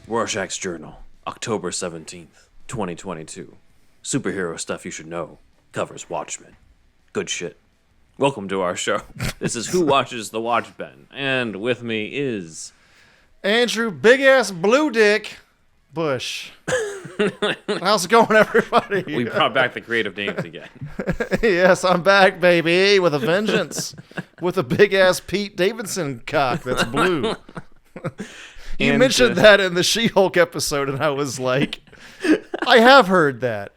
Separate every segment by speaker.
Speaker 1: Rorschach's Journal, October 17th, 2022. Superhero stuff you should know. Covers Watchmen. Good shit. Welcome to our show. This is Who Watches the Watchmen, and with me is...
Speaker 2: Andrew Big Ass Blue Dick Bush. How's it going, everybody?
Speaker 1: We brought back the creative names again.
Speaker 2: Yes, I'm back, baby, with a vengeance. With a big ass Pete Davidson cock that's blue. You mentioned that in the She-Hulk episode, and I was like, I have heard that.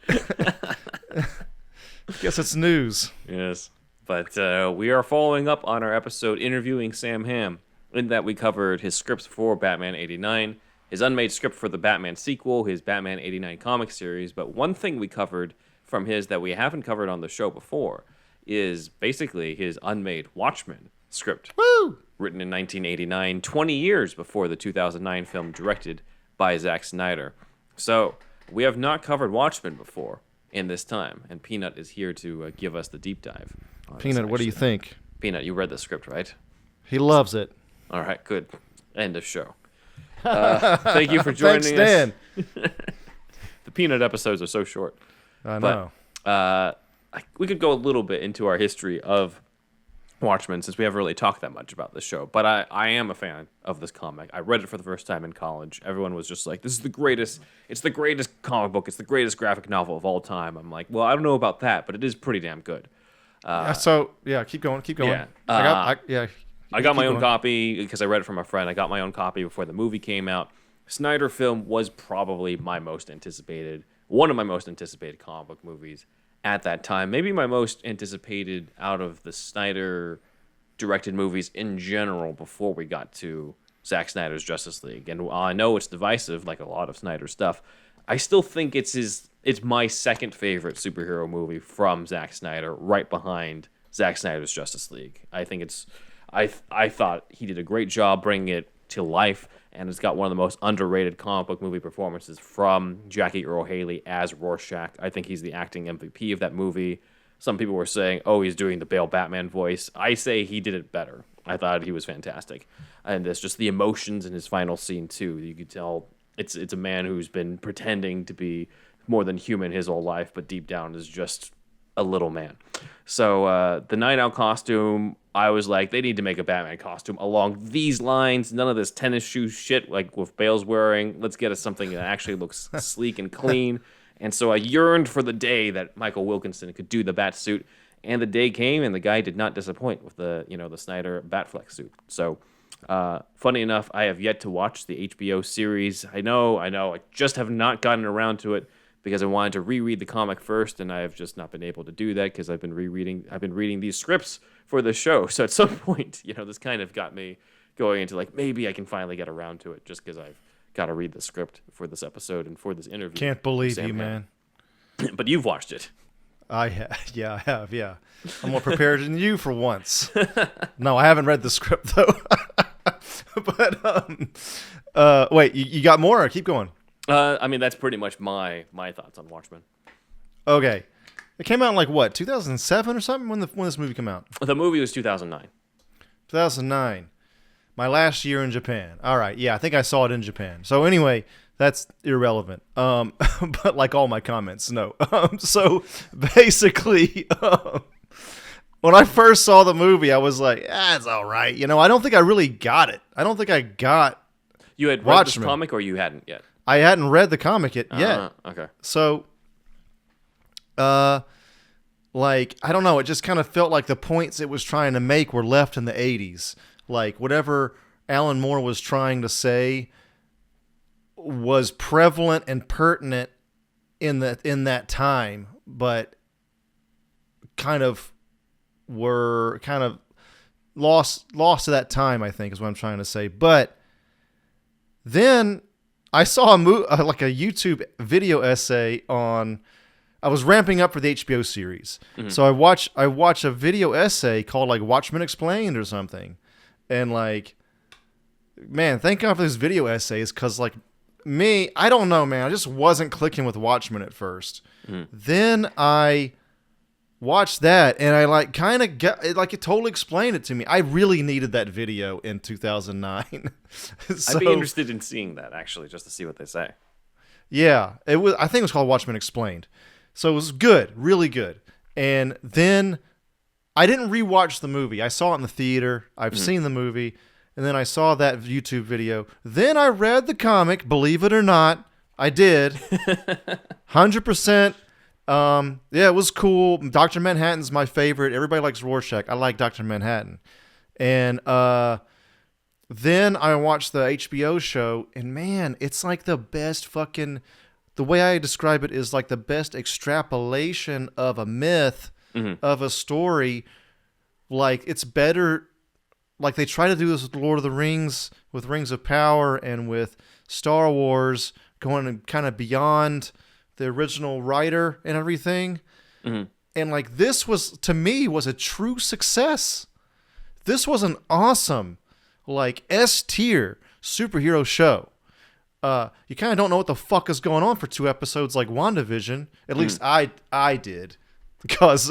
Speaker 2: Guess it's news.
Speaker 1: Yes, but we are following up on our episode interviewing Sam Hamm, in that we covered his scripts for Batman 89, his unmade script for the Batman sequel, his Batman 89 comic series, but one thing we covered from his that we haven't covered on the show before is basically his unmade Watchmen script.
Speaker 2: Woo!
Speaker 1: Written in 1989, 20 years before the 2009 film directed by Zack Snyder. So, we have not covered Watchmen before in this time, and Peanut is here to give us the deep dive.
Speaker 2: Peanut, what do you think?
Speaker 1: Peanut, you read the script, right?
Speaker 2: He loves it.
Speaker 1: All right, good. End of show. Thank you for joining
Speaker 2: Thanks, Dan.
Speaker 1: us. The Peanut episodes are so short.
Speaker 2: I know.
Speaker 1: But, we could go a little bit into our history of Watchmen, since we haven't really talked that much about this show. But I am a fan of this comic. I read it for the first time in college. Everyone was just like, this is the greatest. It's the greatest comic book. It's the greatest graphic novel of all time. I'm like, well, I don't know about that, but it is pretty damn good.
Speaker 2: Keep going.
Speaker 1: Yeah. I got my own copy because I read it from a friend. I got my own copy before the movie came out. Snyder film was probably one of my most anticipated comic book movies at that time. Maybe my most anticipated out of the Snyder directed movies in general before we got to Zack Snyder's Justice League. And while I know it's divisive, like a lot of Snyder stuff, I still think it's my second favorite superhero movie from Zack Snyder, right behind Zack Snyder's Justice League. I think I thought he did a great job bringing it to life, and it's got one of the most underrated comic book movie performances from Jackie Earle Haley as Rorschach. I think he's the acting MVP of that movie. Some people were saying, oh, he's doing the Bale Batman voice. I say he did it better. I thought he was fantastic. And it's just the emotions in his final scene, too. You could tell it's a man who's been pretending to be more than human his whole life, but deep down is just a little man. So the Night Owl costume, I was like, they need to make a Batman costume along these lines. None of this tennis shoe shit like with Bale's wearing. Let's get us something that actually looks sleek and clean. And so I yearned for the day that Michael Wilkinson could do the bat suit. And the day came, and the guy did not disappoint with the Snyder Batfleck suit. So funny enough, I have yet to watch the HBO series. I know. I just have not gotten around to it, because I wanted to reread the comic first, and I have just not been able to do that because I've been reading these scripts for the show. So at some point, this kind of got me going into like, maybe I can finally get around to it, just because I've got to read the script for this episode and for this interview.
Speaker 2: Can't believe you, man.
Speaker 1: But you've watched it.
Speaker 2: I have. Yeah. I'm more prepared than you for once. No, I haven't read the script though. But wait, you got more? Or keep going.
Speaker 1: That's pretty much my thoughts on Watchmen.
Speaker 2: Okay. It came out in, like, what, 2007 or something? When this movie came out?
Speaker 1: The movie was 2009.
Speaker 2: 2009. My last year in Japan. All right. Yeah, I think I saw it in Japan. So anyway, that's irrelevant. But like all my comments, no. So basically, when I first saw the movie, I was like, it's all right. I don't think I really got it. I don't think I got
Speaker 1: You had read this comic, or you hadn't yet?
Speaker 2: I hadn't read the comic yet.
Speaker 1: Okay.
Speaker 2: So, I don't know. It just kind of felt like the points it was trying to make were left in the 80s. Like, whatever Alan Moore was trying to say was prevalent and pertinent in that time, but were lost to that time, I think, is what I'm trying to say. But then I saw a YouTube video essay on. I was ramping up for the HBO series, so I watch a video essay called like Watchmen Explained or something, and like, man, thank God for these video essays, because like me, I don't know, man, I just wasn't clicking with Watchmen at first. Then I watched that, and I like kind of get it, like it totally explained it to me. I really needed that video in 2009. So,
Speaker 1: I'd be interested in seeing that actually, just to see what they say.
Speaker 2: Yeah, it was. I think it was called Watchmen Explained. So it was good, really good. And then I didn't rewatch the movie. I saw it in the theater. I've seen the movie, and then I saw that YouTube video. Then I read the comic. Believe it or not, I did. 100%. Yeah, it was cool. Dr. Manhattan's my favorite. Everybody likes Rorschach. I like Dr. Manhattan. And then I watched the HBO show, and man, it's like the best fucking... The way I describe it is like the best extrapolation of a myth, of a story. Like, it's better... Like, they try to do this with Lord of the Rings, with Rings of Power, and with Star Wars, going kind of beyond the original writer and everything. And like, this was, to me, was a true success. This was an awesome, like, S-tier superhero show. You kind of don't know what the fuck is going on for 2 episodes like WandaVision. At least I did. Because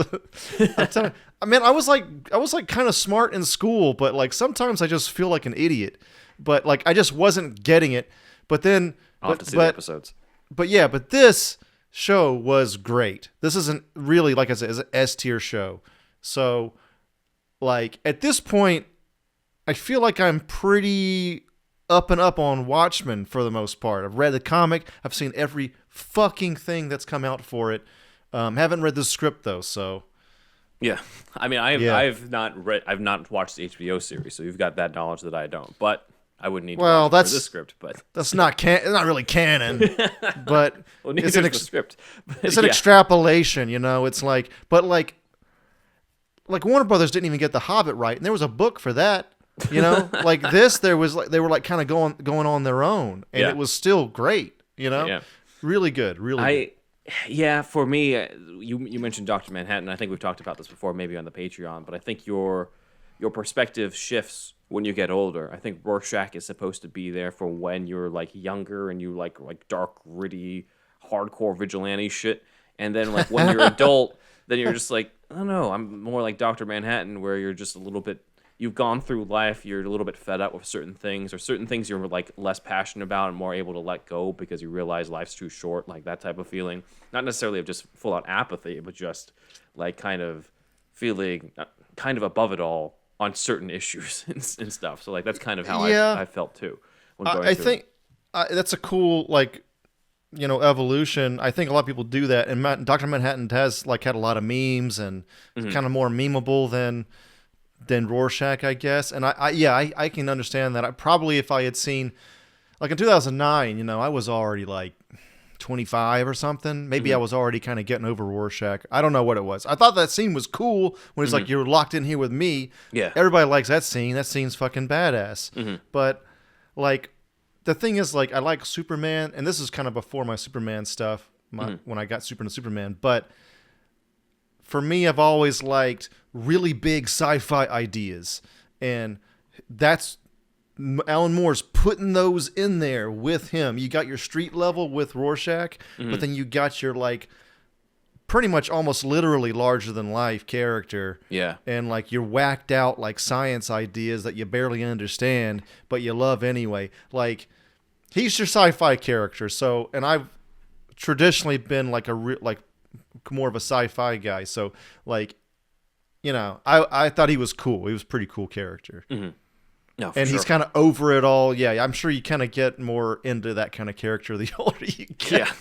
Speaker 2: I mean, I was like kind of smart in school, but like sometimes I just feel like an idiot. But like I just wasn't getting it. But then
Speaker 1: I'll have to see the episodes.
Speaker 2: But yeah, but this show was great. This isn't really, like I said, it's an S-tier show. So like at this point, I feel like I'm pretty up and up on Watchmen for the most part. I've read the comic. I've seen every fucking thing that's come out for it. Haven't read the script though, so
Speaker 1: yeah. I mean, I've not watched the HBO series, so you've got that knowledge that I don't. But I would need to watch it for the script, but
Speaker 2: that's not it's not really canon. But
Speaker 1: well, it's an script.
Speaker 2: It's an extrapolation, you know. It's like, but like Warner Brothers didn't even get The Hobbit right, and there was a book for that. You know, like this, they were like kind of going on their own, and it was still great. You know, really good, really good.
Speaker 1: Yeah, for me, you mentioned Dr. Manhattan. I think we've talked about this before, maybe on the Patreon, but I think your perspective shifts when you get older. I think Rorschach is supposed to be there for when you're like younger and you like dark, gritty, hardcore vigilante shit, and then like when you're adult, then you're just like, I don't know, I'm more like Dr. Manhattan, where you're just a little bit. You've gone through life, you're a little bit fed up with certain things, or certain things you're like less passionate about and more able to let go because you realize life's too short, like that type of feeling. Not necessarily of just full out apathy, but just like kind of feeling kind of above it all on certain issues and stuff. So like that's kind of how I felt too. When going through think
Speaker 2: that's a cool like, you know, evolution. I think a lot of people do that, and Dr. Manhattan has like had a lot of memes and kind of more memeable than Rorschach, I guess. And I can understand that. I probably, if I had seen, like in 2009, you know, I was already like 25 or something. Maybe I was already kind of getting over Rorschach. I don't know what it was. I thought that scene was cool when it's like, you're locked in here with me.
Speaker 1: Yeah.
Speaker 2: Everybody likes that scene. That scene's fucking badass. But like, the thing is, like, I like Superman, and this is kind of before my Superman stuff, when I got super into Superman. But for me, I've always liked really big sci-fi ideas, and that's Alan Moore's putting those in there with him. You got your street level with Rorschach, but then you got your like pretty much almost literally larger than life character, and like your whacked out like science ideas that you barely understand but you love anyway. Like, he's your sci-fi character. So, and I've traditionally been like more of a sci-fi guy, so like, you know, I thought he was cool. He was a pretty cool character.
Speaker 1: No,
Speaker 2: and he's kind of over it all. Yeah, I'm sure you kind of get more into that kind of character the older you get.
Speaker 1: Yeah.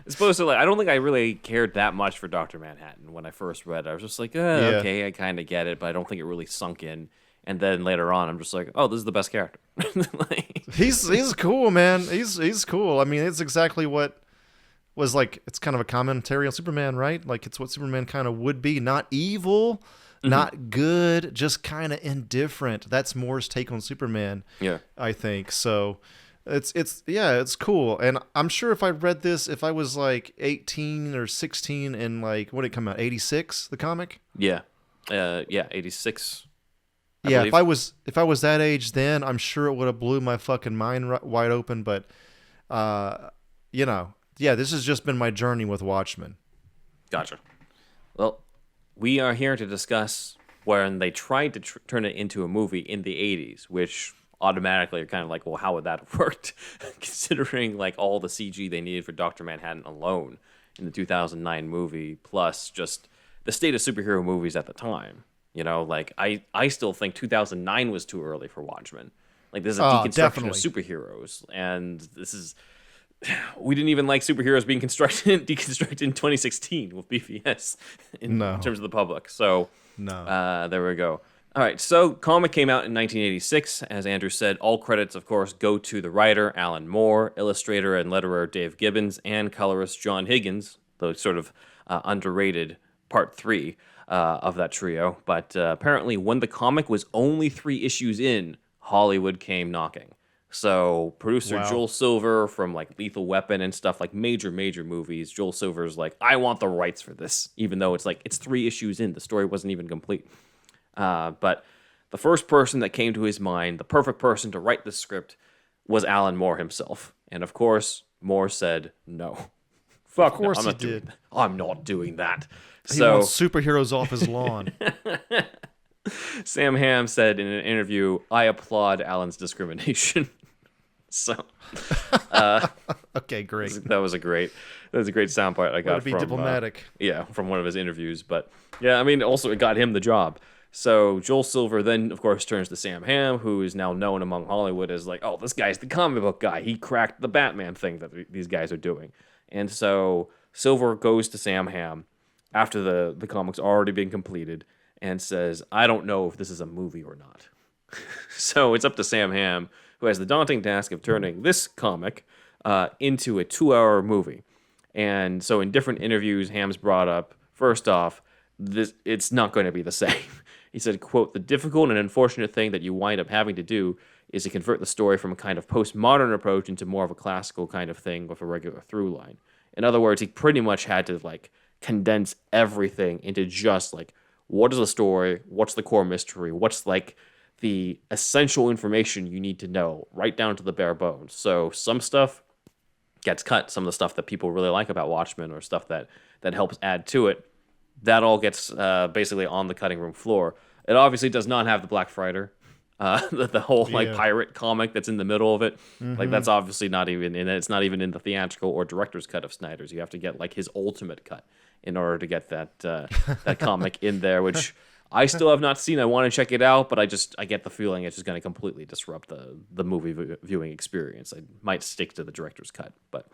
Speaker 1: As opposed to, like, I don't think I really cared that much for Dr. Manhattan when I first read it. I was just like, okay, I kind of get it, but I don't think it really sunk in. And then later on, I'm just like, oh, this is the best character. Like,
Speaker 2: he's cool, man. He's cool. I mean, it's exactly what was like, it's kind of a commentary on Superman, right? Like, it's what Superman kind of would be. Not evil, not good, just kind of indifferent. That's Moore's take on Superman, I think. So it's cool. And I'm sure if I read this, if I was like 18 or 16 and like, when did it come out? 86, the comic?
Speaker 1: Yeah. 86.
Speaker 2: Yeah, if I was that age then, I'm sure it would have blew my fucking mind wide open. But, you know, yeah, this has just been my journey with Watchmen.
Speaker 1: Gotcha. Well, we are here to discuss when they tried to turn it into a movie in the 80s, which automatically are kind of like, well, how would that have worked? Considering like all the CG they needed for Dr. Manhattan alone in the 2009 movie, plus just the state of superhero movies at the time. You know, like I still think 2009 was too early for Watchmen. Like this is a deconstruction
Speaker 2: definitely.
Speaker 1: of superheroes, and this is we didn't even like superheroes being deconstructed in 2016 with BVS in terms of the public. So there we go. All right, so comic came out in 1986. As Andrew said, all credits, of course, go to the writer, Alan Moore, illustrator and letterer Dave Gibbons, and colorist John Higgins, the sort of underrated part 3 of that trio. But apparently when the comic was only 3 issues in, Hollywood came knocking. So producer Joel Silver from like Lethal Weapon and stuff, like major movies, Joel Silver's like, I want the rights for this, even though it's like it's 3 issues in, the story wasn't even complete. But the first person that came to his mind, the perfect person to write the script, was Alan Moore himself. And of course, Moore said no. Fuck,
Speaker 2: of course
Speaker 1: no, I'm not doing that.
Speaker 2: He wants superheroes off his lawn.
Speaker 1: Sam Hamm said in an interview, I applaud Alan's discrimination. So,
Speaker 2: okay, great.
Speaker 1: That was a great sound part I got
Speaker 2: to be
Speaker 1: from
Speaker 2: diplomatic.
Speaker 1: From one of his interviews. But yeah, I mean, also it got him the job. So Joel Silver then, of course, turns to Sam Hamm, who is now known among Hollywood as like, oh, this guy's the comic book guy. He cracked the Batman thing that these guys are doing. And so Silver goes to Sam Hamm after the comic's already been completed and says, I don't know if this is a movie or not. So it's up to Sam Hamm, who has the daunting task of turning this comic into a 2-hour movie. And so in different interviews, Hamm's brought up, first off, it's not going to be the same. He said, quote, the difficult and unfortunate thing that you wind up having to do is to convert the story from a kind of postmodern approach into more of a classical kind of thing with a regular through line. In other words, he pretty much had to like condense everything into just like, what is the story? What's the core mystery? What's like the essential information you need to know, right down to the bare bones. So some stuff gets cut. Some of the stuff that people really like about Watchmen or stuff that helps add to it, that all gets basically on the cutting room floor. It obviously does not have the Black Friday, the whole like pirate comic that's in the middle of it. Mm-hmm. Like that's obviously not even in it. It's not even in the theatrical or director's cut of Snyder's. You have to get like his ultimate cut in order to get that comic in there, which I still have not seen. I want to check it out, but I get the feeling it's just going to completely disrupt the movie viewing experience. I might stick to the director's cut, but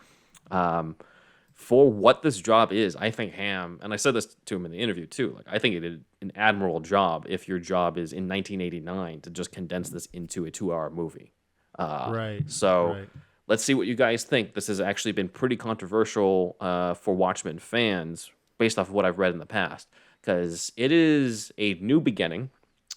Speaker 1: for what this job is, I think Hamm, and I said this to him in the interview too, like I think it did an admirable job if your job is in 1989 to just condense this into a 2-hour movie.
Speaker 2: Right.
Speaker 1: So
Speaker 2: right.
Speaker 1: Let's see what you guys think. This has actually been pretty controversial for Watchmen fans based off of what I've read in the past, because it is a new beginning.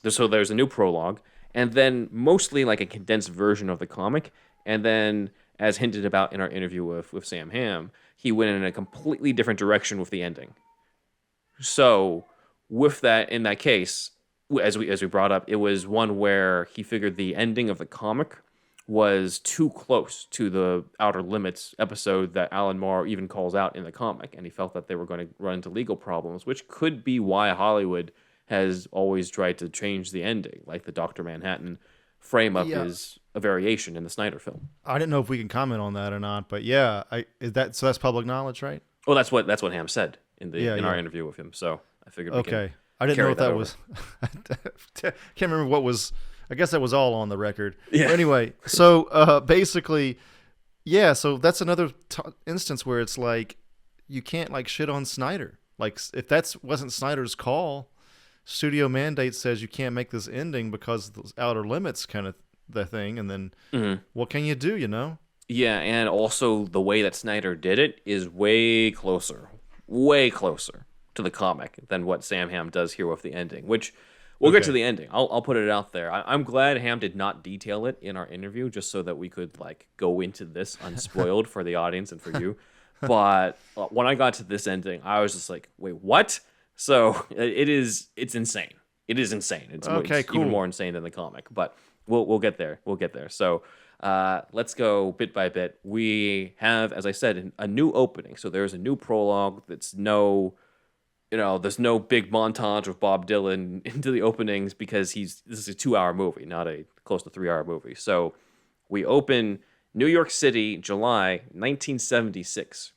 Speaker 1: So there's a new prologue, and then mostly like a condensed version of the comic, and then as hinted about in our interview with Sam Hamm, he went in a completely different direction with the ending. So with that, in that case, as we brought up, it was one where he figured the ending of the comic was too close to the Outer Limits episode that Alan Moore even calls out in the comic, and he felt that they were going to run into legal problems, which could be why Hollywood has always tried to change the ending, like the Dr. Manhattan frame-up is a variation in the Snyder film.
Speaker 2: I didn't know if we can comment on that or not, but yeah, so that's public knowledge, right?
Speaker 1: Well, that's what Hamm said in our interview with him. So I figured.
Speaker 2: Okay, I didn't know if that was. Can't remember what was. I guess that was all on the record. Yeah. But anyway, so basically, yeah. So that's another instance where it's like you can't like shit on Snyder. Like if that wasn't Snyder's call, studio mandate says you can't make this ending because of those Outer Limits kind of the thing, and then what can you do? You know?
Speaker 1: Yeah, and also the way that Snyder did it is way closer to the comic than what Sam Hamm does here with the ending, which. We'll get to the ending. I'll put it out there. I'm glad Hamm did not detail it in our interview, just so that we could like go into this unspoiled for the audience and for you. But when I got to this ending, I was just like, "Wait, what?" So it's insane. It is insane. It's even more insane than the comic. But we'll get there. We'll get there. So let's go bit by bit. We have, as I said, a new opening. So there's a new prologue that's no there's no big montage of Bob Dylan into the openings because this is a 2-hour movie, not a close to 3-hour movie. So we open New York City, July 1976.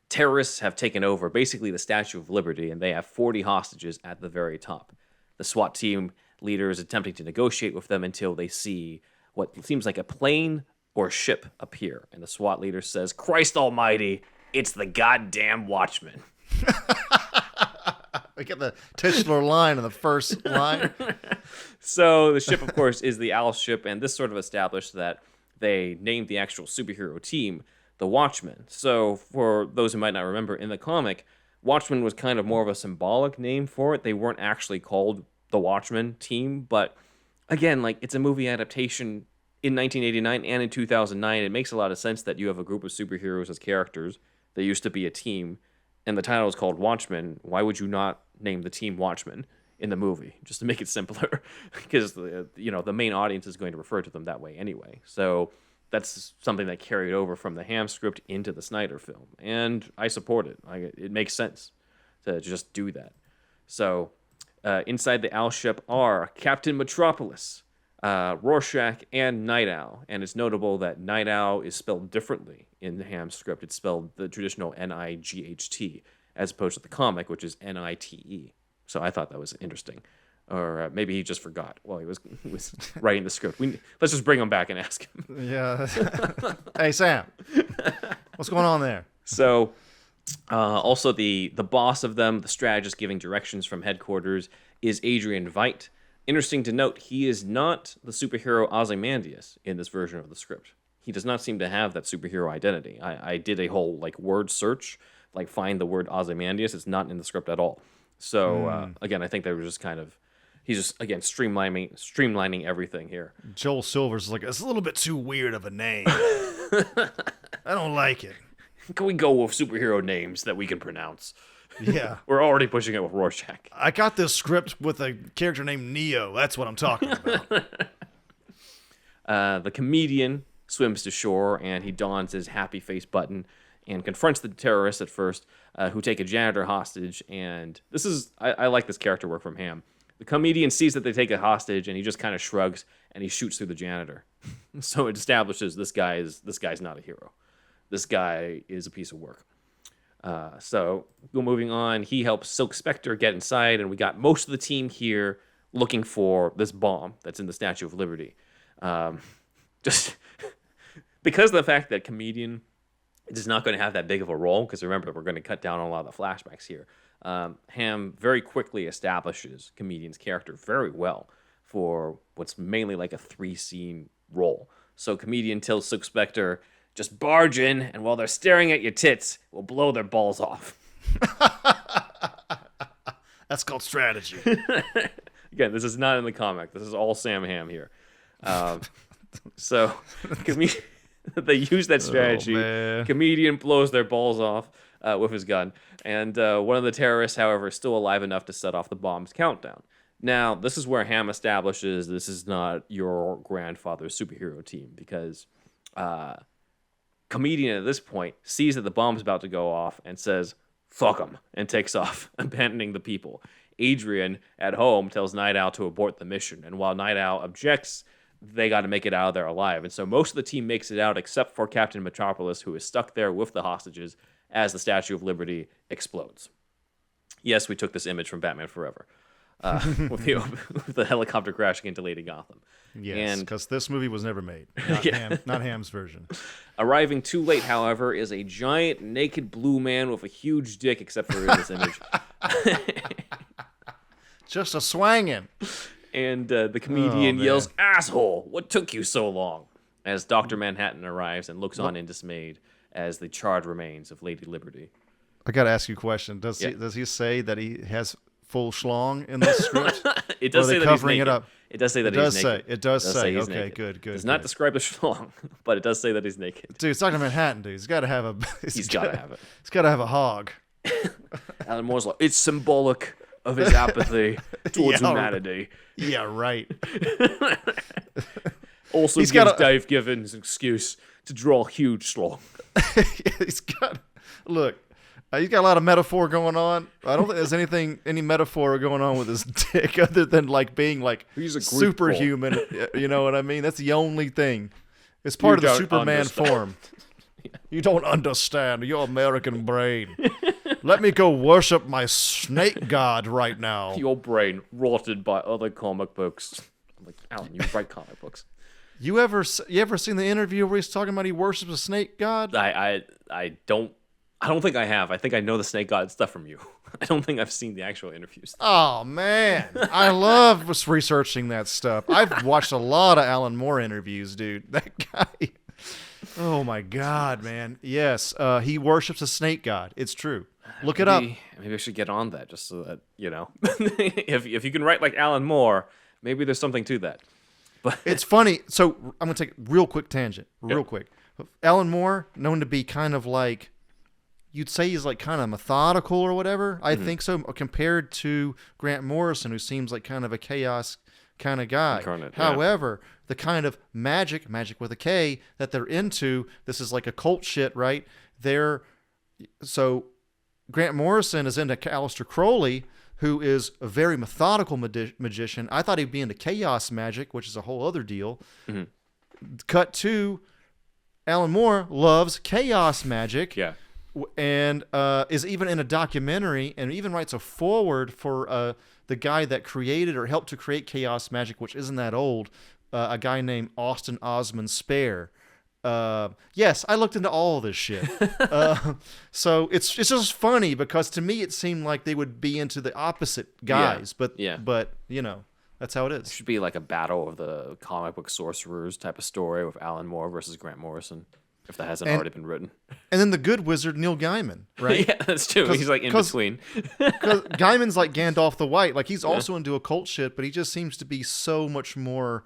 Speaker 1: Terrorists have taken over basically the Statue of Liberty, and they have 40 hostages at the very top. The SWAT team leader is attempting to negotiate with them until they see what seems like a plane or ship appear. And the SWAT leader says, "Christ almighty, it's the goddamn Watchmen."
Speaker 2: We get the titular line in the first line.
Speaker 1: So the ship, of course, is the Owl ship, and this sort of established that they named the actual superhero team the Watchmen. So for those who might not remember, in the comic, Watchmen was kind of more of a symbolic name for it. They weren't actually called the Watchmen team, but again, like, it's a movie adaptation in 1989 and in 2009. It makes a lot of sense that you have a group of superheroes as characters. They used to be a team, and the title is called Watchmen. Why would you not name the team Watchmen in the movie, just to make it simpler? Because the main audience is going to refer to them that way anyway. So that's something that carried over from the Hamm script into the Snyder film, and I support it. It makes sense to just do that. So inside the Owl ship are Captain Metropolis, Rorschach, and Night Owl. And it's notable that Night Owl is spelled differently in the Hamm script. It's spelled the traditional N-I-G-H-T, as opposed to the comic, which is N-I-T-E. So I thought that was interesting. Or maybe he just forgot while he was writing the script. Let's just bring him back and ask him.
Speaker 2: Yeah. Hey, Sam. What's going on there?
Speaker 1: So also the boss of them, the strategist giving directions from headquarters, is Adrian Veidt. Interesting to note, he is not the superhero Ozymandias in this version of the script. He does not seem to have that superhero identity. I did a whole word search, find the word Ozymandias. It's not in the script at all. So again, I think they were just he's just, again, streamlining everything here.
Speaker 2: Joel Silver's like, it's a little bit too weird of a name. I don't like it.
Speaker 1: Can we go with superhero names that we can pronounce?
Speaker 2: Yeah.
Speaker 1: We're already pushing it with Rorschach.
Speaker 2: I got this script with a character named Neo. That's what I'm talking about.
Speaker 1: The comedian swims to shore, and he dons his happy face button and confronts the terrorists at first, who take a janitor hostage. And this is, I like this character work from Hamm. The comedian sees that they take a hostage, and he just kind of shrugs, and he shoots through the janitor. So it establishes this guy's not a hero. This guy is a piece of work. So moving on, he helps Silk Spectre get inside, and we got most of the team here looking for this bomb that's in the Statue of Liberty. Just because of the fact that comedian is not going to have that big of a role, because remember, we're going to cut down on a lot of the flashbacks here. Hamm very quickly establishes comedian's character very well for what's mainly like a 3-scene role. So comedian tells Silk Spectre, just barge in, and while they're staring at your tits, we'll blow their balls off.
Speaker 2: That's called strategy.
Speaker 1: Again, this is not in the comic. This is all Sam Hamm here. So they use that strategy. Comedian blows their balls off with his gun. And one of the terrorists, however, is still alive enough to set off the bomb's countdown. Now, this is where Hamm establishes this is not your grandfather's superhero team, because comedian at this point sees that the bomb's about to go off and says, "Fuck them," and takes off, abandoning the people. Adrian, at home, tells Night Owl to abort the mission, and while Night Owl objects, they got to make it out of there alive. And so most of the team makes it out except for Captain Metropolis, who is stuck there with the hostages as the Statue of Liberty explodes. Yes, we took this image from Batman Forever, with the helicopter crashing into Lady Gotham.
Speaker 2: Yes, because this movie was never made. Not Hamm's version.
Speaker 1: Arriving too late, however, is a giant naked blue man with a huge dick, except for in this image.
Speaker 2: Just a swangin'.
Speaker 1: And the comedian yells, "Asshole, what took you so long?" as Dr. Manhattan arrives and looks on in dismay as the charred remains of Lady Liberty.
Speaker 2: I got to ask you a question. Does he say that he has full schlong in this script?
Speaker 1: It does say that he's naked.
Speaker 2: It up?
Speaker 1: It does say that he's naked.
Speaker 2: It does say.
Speaker 1: he's
Speaker 2: Okay,
Speaker 1: naked.
Speaker 2: good.
Speaker 1: It does not describe the schlong, but it does say that he's naked.
Speaker 2: Dude, it's Dr. Manhattan, dude. He's got to have a...
Speaker 1: He's got to have it.
Speaker 2: He's got to have a hog.
Speaker 1: Alan Moore's like, it's symbolic of his apathy towards humanity.
Speaker 2: Yeah, right.
Speaker 1: Also gives Dave Givens an excuse to draw a huge schlong.
Speaker 2: He's got... Look, He's got a lot of metaphor going on. I don't think there's any metaphor going on with his dick other than like being like
Speaker 1: He's a
Speaker 2: superhuman. You know what I mean? That's the only thing. It's part of the Superman form. You don't understand your American brain. Let me go worship my snake god right now.
Speaker 1: Your brain rotted by other comic books. I'm like, Alan, you write comic books.
Speaker 2: You ever seen the interview where he's talking about he worships a snake god?
Speaker 1: I don't think I have. I think I know the snake god stuff from you. I don't think I've seen the actual interviews.
Speaker 2: Oh man, I love researching that stuff. I've watched a lot of Alan Moore interviews, dude. That guy. Oh my God, man. Yes, he worships a snake god. It's true. Look it up.
Speaker 1: Maybe I should get on that just so that if you can write like Alan Moore, maybe there's something to that. But
Speaker 2: it's funny. So I'm gonna take a real quick tangent. Real quick. Alan Moore, known to be kind of like, you'd say he's like kind of methodical or whatever. I think so, compared to Grant Morrison, who seems like kind of a chaos kind of guy.
Speaker 1: Incarnate,
Speaker 2: However, the kind of magic with a K that they're into, this is like a cult shit, right? So Grant Morrison is into Aleister Crowley, who is a very methodical magician. I thought he'd be into chaos magic, which is a whole other deal.
Speaker 1: Mm-hmm.
Speaker 2: Cut to Alan Moore loves chaos magic.
Speaker 1: Yeah.
Speaker 2: And is even in a documentary and even writes a foreword for the guy that created or helped to create chaos magic, which isn't that old, a guy named Austin Osman Spare. Yes, I looked into all of this shit. So it's just funny because to me it seemed like they would be into the opposite guys, but you know, that's how it is.
Speaker 1: It should be like a battle of the comic book sorcerers type of story with Alan Moore versus Grant Morrison, if that hasn't already been written.
Speaker 2: And then the good wizard Neil Gaiman, right?
Speaker 1: Yeah, that's true. He's like in between.
Speaker 2: Because Gaiman's like Gandalf the White. Like he's also into occult shit, but he just seems to be so much more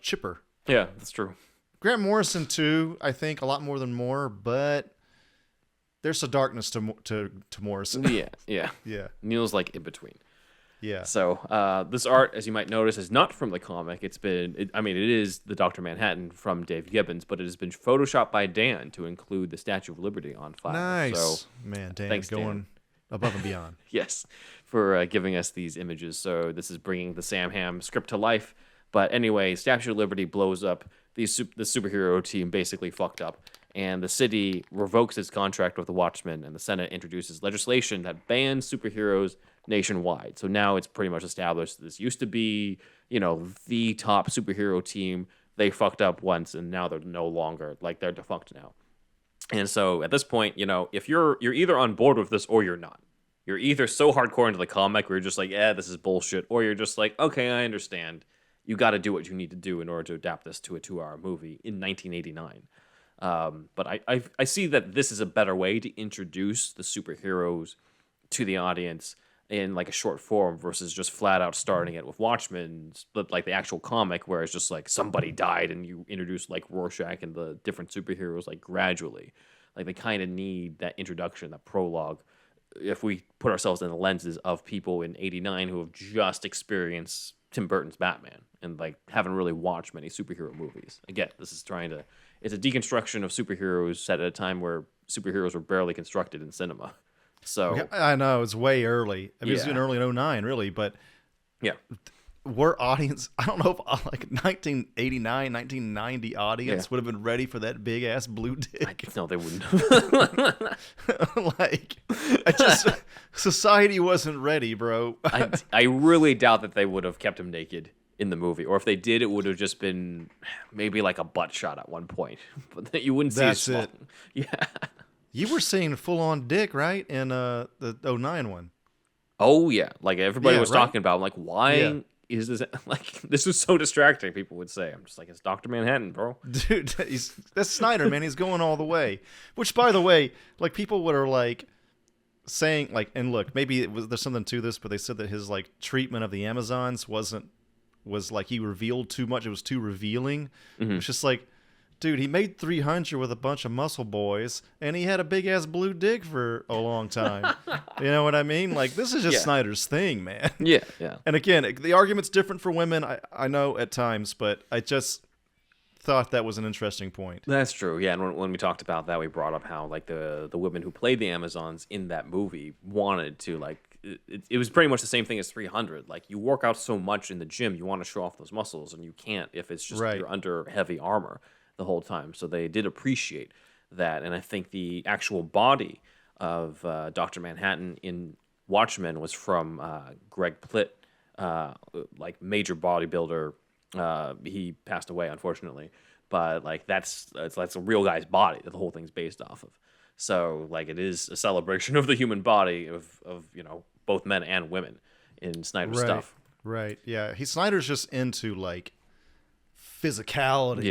Speaker 2: chipper.
Speaker 1: Yeah, that's true.
Speaker 2: Grant Morrison too, I think a lot more than Moore, but there's a darkness to Morrison.
Speaker 1: Yeah. Neil's like in between.
Speaker 2: Yeah.
Speaker 1: So this art, as you might notice, is not from the comic. It is the Dr. Manhattan from Dave Gibbons, but it has been photoshopped by Dan to include the Statue of Liberty on file.
Speaker 2: Nice.
Speaker 1: So,
Speaker 2: man, Dan,
Speaker 1: thanks,
Speaker 2: going
Speaker 1: Dan.
Speaker 2: above and beyond.
Speaker 1: Yes, for giving us these images. So this is bringing the Sam Hamm script to life. But anyway, Statue of Liberty blows up. The superhero team basically fucked up. And the city revokes its contract with the Watchmen, and the Senate introduces legislation that bans superheroes nationwide. So now it's pretty much established this used to be, the top superhero team. They fucked up once, and now they're no longer, like, they're defunct now. And so at this point, if you're either on board with this or you're not. You're either so hardcore into the comic where you're just like, this is bullshit, or you're just like, okay, I understand. You got to do what you need to do in order to adapt this to a 2-hour movie in 1989. But I see that this is a better way to introduce the superheroes to the audience in like a short form versus just flat out starting it with Watchmen, but like the actual comic where it's just like somebody died and you introduce like Rorschach and the different superheroes like gradually. Like they kind of need that introduction, that prologue. If we put ourselves in the lenses of people in '89 who have just experienced Tim Burton's Batman and like haven't really watched many superhero movies. Again, this is it's a deconstruction of superheroes set at a time where superheroes were barely constructed in cinema. So
Speaker 2: I know it's way early. I mean, it's in early '09, really, but we're audience. I don't know if like 1989, 1990 audience would have been ready for that big ass blue dick.
Speaker 1: No, they wouldn't.
Speaker 2: Society wasn't ready, bro.
Speaker 1: I really doubt that they would have kept him naked in the movie, or if they did, it would have just been maybe like a butt shot at one point, but you wouldn't see.
Speaker 2: That's it.
Speaker 1: Yeah.
Speaker 2: You were seeing full on dick, right? In the '09 one.
Speaker 1: Oh yeah, like everybody was talking about. I'm like, why?
Speaker 2: Yeah.
Speaker 1: Is this like this is so distracting? People would say. I'm just like, it's Dr. Manhattan, bro.
Speaker 2: Dude, that's Snyder, man. He's going all the way. Which, by the way, like people would are like saying like, and look, maybe there's something to this, but they said that his like treatment of the Amazons was like he revealed too much. It was too revealing.
Speaker 1: Mm-hmm.
Speaker 2: It's just like, dude, he made 300 with a bunch of muscle boys, and he had a big ass blue dick for a long time. You know what I mean? Like, this is just Snyder's thing, man.
Speaker 1: Yeah.
Speaker 2: And again, the argument's different for women. I know at times, but I just thought that was an interesting point.
Speaker 1: That's true. Yeah, and when we talked about that, we brought up how like the women who played the Amazons in that movie wanted to like it was pretty much the same thing as 300. Like you work out so much in the gym, you want to show off those muscles, and you can't if it's just you're under heavy armor the whole time. So they did appreciate that, and I think the actual body of Dr. Manhattan in Watchmen was from Greg Plitt, like major bodybuilder. He passed away, unfortunately, but like that's a real guy's body that the whole thing's based off of. So like it is a celebration of the human body of both men and women in Snyder's stuff.
Speaker 2: Right. Yeah. Snyder's just into like physicality,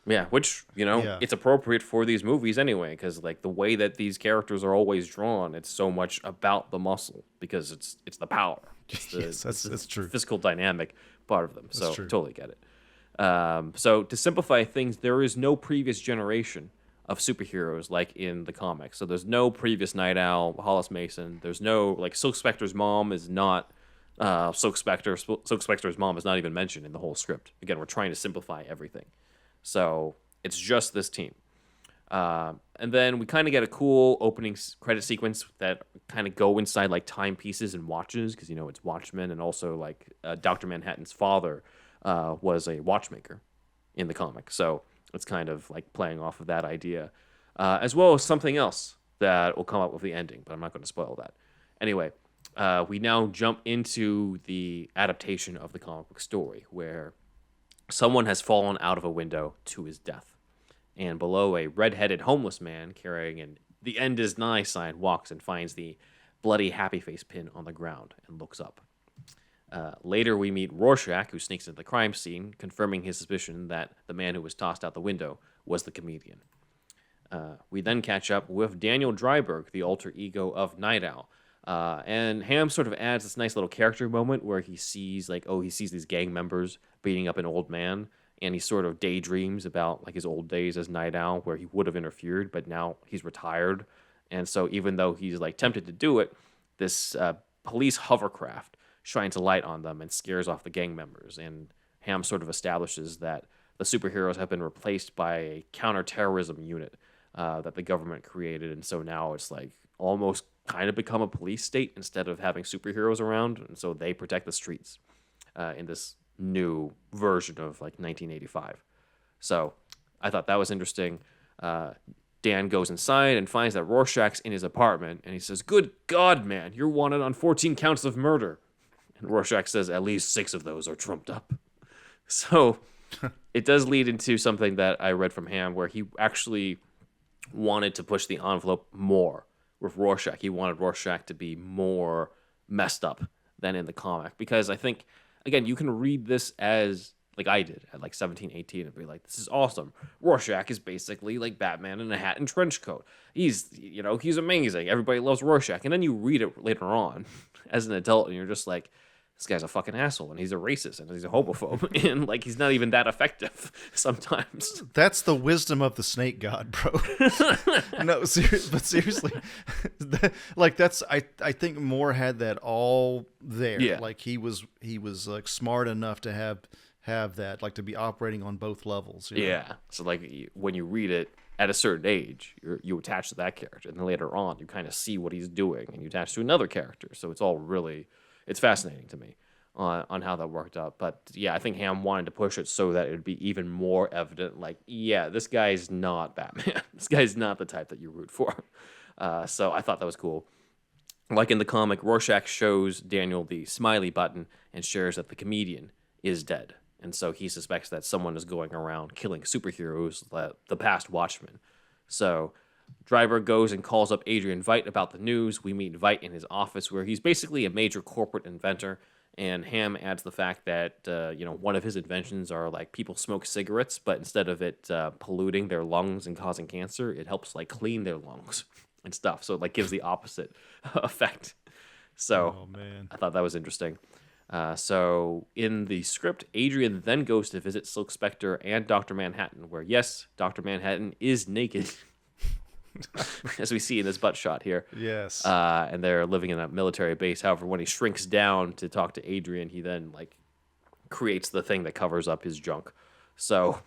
Speaker 1: Yeah, which, it's appropriate for these movies anyway, because like the way that these characters are always drawn, it's so much about the muscle because it's the power. It's
Speaker 2: that's true.
Speaker 1: Physical dynamic part of them. So totally get it. So to simplify things, there is no previous generation of superheroes like in the comics. So there's no previous Night Owl, Hollis Mason. There's no like Silk Spectre's mom is not Silk Spectre. Silk Spectre's mom is not even mentioned in the whole script. Again, we're trying to simplify everything. So it's just this team. And then we kind of get a cool opening credit sequence that kind of go inside like timepieces and watches because, it's Watchmen. And also like Dr. Manhattan's father was a watchmaker in the comic. So it's kind of like playing off of that idea, as well as something else that will come up with the ending, but I'm not going to spoil that. Anyway, we now jump into the adaptation of the comic book story where someone has fallen out of a window to his death. And below, a red-headed homeless man carrying an "The End Is Nigh" sign walks and finds the bloody happy face pin on the ground and looks up. Later, we meet Rorschach, who sneaks into the crime scene, confirming his suspicion that the man who was tossed out the window was the comedian. We then catch up with Daniel Dreiberg, the alter ego of Night Owl. And Hamm sort of adds this nice little character moment where he sees these gang members beating up an old man, and he sort of daydreams about like his old days as Night Owl where he would have interfered, but now he's retired. And so even though he's like tempted to do it, this police hovercraft shines a light on them and scares off the gang members. And Hamm sort of establishes that the superheroes have been replaced by a counterterrorism unit that the government created. And so now it's like almost kind of become a police state instead of having superheroes around. And so they protect the streets in this new version of like 1985. So I thought that was interesting. Dan goes inside and finds that Rorschach's in his apartment, and he says, "Good God, man, you're wanted on 14 counts of murder." And Rorschach says, "At least 6 of those are trumped up." So it does lead into something that I read from Hamm where he actually wanted to push the envelope more with Rorschach. He wanted Rorschach to be more messed up than in the comic, because I think, again, you can read this as, like I did at like 17, 18, and be like, this is awesome. Rorschach is basically like Batman in a hat and trench coat. He's amazing. Everybody loves Rorschach. And then you read it later on as an adult, and you're just like, this guy's a fucking asshole, and he's a racist, and he's a homophobe, and like he's not even that effective sometimes.
Speaker 2: That's the wisdom of the snake god, bro. No, seriously, like that's I think Moore had that all there.
Speaker 1: Yeah.
Speaker 2: Like he was like smart enough to have that, like to be operating on both levels.
Speaker 1: Yeah. So like when you read it at a certain age, you attach to that character, and then later on you kind of see what he's doing, and you attach to another character. So it's all really. It's fascinating to me on how that worked out. But yeah, I think Hamm wanted to push it so that it would be even more evident. Like, yeah, this guy's not Batman. This guy's not the type that you root for. So I thought that was cool. Like in the comic, Rorschach shows Daniel the smiley button and shares that the comedian is dead. And so he suspects that someone is going around killing superheroes, the past Watchmen. So Driver goes and calls up Adrian Veidt about the news. We meet Veidt in his office where he's basically a major corporate inventor. And Hamm adds the fact that, one of his inventions are like people smoke cigarettes, but instead of it polluting their lungs and causing cancer, it helps like clean their lungs and stuff. So it like gives the opposite effect. So I thought that was interesting. So in the script, Adrian then goes to visit Silk Spectre and Dr. Manhattan, where yes, Dr. Manhattan is naked. As we see in this butt shot here.
Speaker 2: Yes.
Speaker 1: And they're living in a military base. However, when he shrinks down to talk to Adrian, he then like creates the thing that covers up his junk. So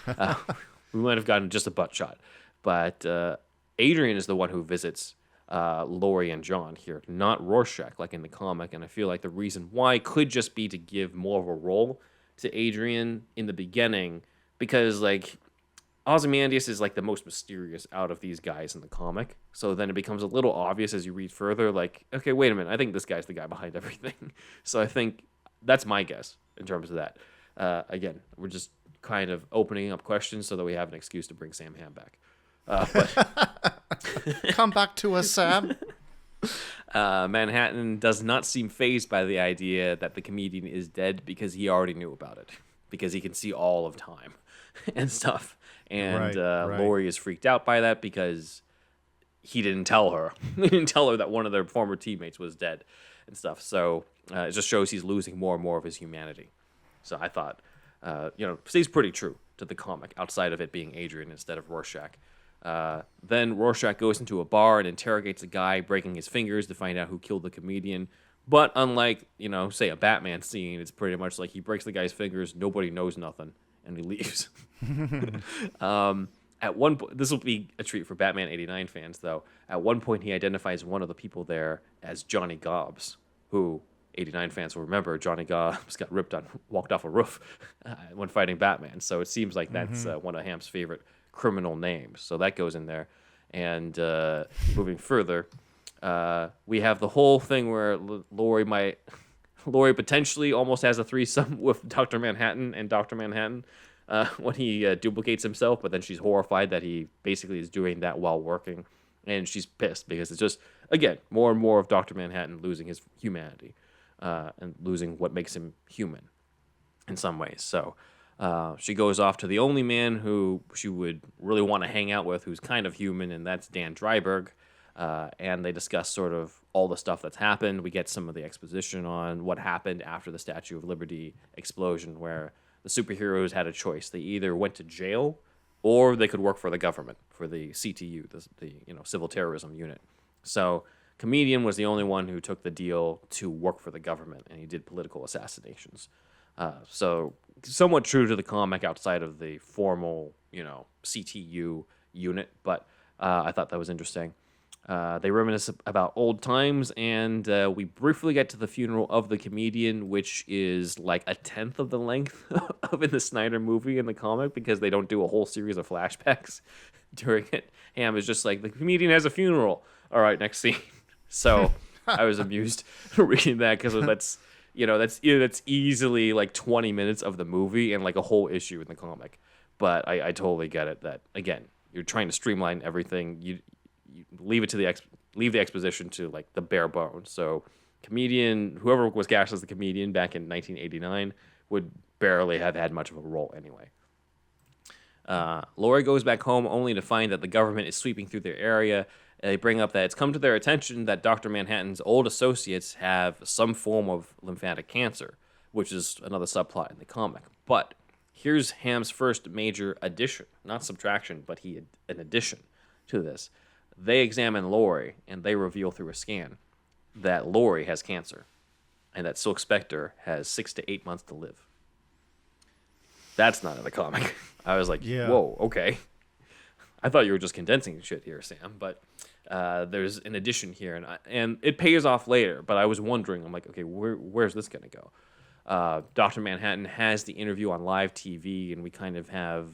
Speaker 1: We might have gotten just a butt shot. But Adrian is the one who visits Laurie and John here, not Rorschach like in the comic. And I feel like the reason why could just be to give more of a role to Adrian in the beginning, because like Ozymandias is like the most mysterious out of these guys in the comic. So then it becomes a little obvious as you read further, like, okay, wait a minute, I think this guy's the guy behind everything. So I think that's my guess in terms of that. Again, we're just kind of opening up questions so that we have an excuse to bring Sam Hamm back.
Speaker 2: Come back to us, Sam.
Speaker 1: Manhattan does not seem fazed by the idea that the comedian is dead because he already knew about it, because he can see all of time and stuff. And
Speaker 2: Right.
Speaker 1: Laurie is freaked out by that because he didn't tell her. He didn't tell her that one of their former teammates was dead and stuff. So it just shows he's losing more and more of his humanity. So I thought, stays pretty true to the comic outside of it being Adrian instead of Rorschach. Then Rorschach goes into a bar and interrogates a guy, breaking his fingers to find out who killed the comedian. But unlike, say a Batman scene, it's pretty much like he breaks the guy's fingers, nobody knows nothing, and he leaves. At one point, this will be a treat for Batman 89 fans, though. At one point, he identifies one of the people there as Johnny Gobbs, who 89 fans will remember. Johnny Gobbs got walked off a roof when fighting Batman. So it seems like that's one of Hamm's favorite criminal names. So that goes in there. And moving further, we have the whole thing where Laurie potentially almost has a threesome with Dr. Manhattan and Dr. Manhattan when he duplicates himself, but then she's horrified that he basically is doing that while working, and she's pissed because it's just, again, more and more of Dr. Manhattan losing his humanity and losing what makes him human in some ways. So she goes off to the only man who she would really want to hang out with, who's kind of human, and that's Dan Dreiberg. And they discuss sort of all the stuff that's happened. We get some of the exposition on what happened after the Statue of Liberty explosion, where the superheroes had a choice. They either went to jail or they could work for the government, for the CTU, the Civil Terrorism Unit. So Comedian was the only one who took the deal to work for the government, and he did political assassinations. So somewhat true to the comic outside of the formal, CTU unit, but I thought that was interesting. They reminisce about old times, and we briefly get to the funeral of the comedian, which is like a tenth of the length of in the Snyder movie in the comic, because they don't do a whole series of flashbacks during it. Hamm is just like, the comedian has a funeral. All right, next scene. So I was amused reading that, because that's easily like 20 minutes of the movie and like a whole issue in the comic. But I totally get it that, again, you're trying to streamline everything. You leave it to leave the exposition to like the bare bones. So comedian, whoever was cast as the comedian back in 1989 would barely have had much of a role anyway. Laurie goes back home only to find that the government is sweeping through their area. They bring up that it's come to their attention that Dr. Manhattan's old associates have some form of lymphatic cancer, which is another subplot in the comic. But here's Hamm's first major addition, not subtraction, but an addition to this. They examine Laurie, and they reveal through a scan that Laurie has cancer, and that Silk Spectre has 6 to 8 months to live. That's not in the comic. I was like, Whoa, okay. I thought you were just condensing shit here, Sam, but there's an addition here, and it pays off later, but I was wondering, I'm like, okay, where's this going to go? Dr. Manhattan has the interview on live TV, and we kind of have,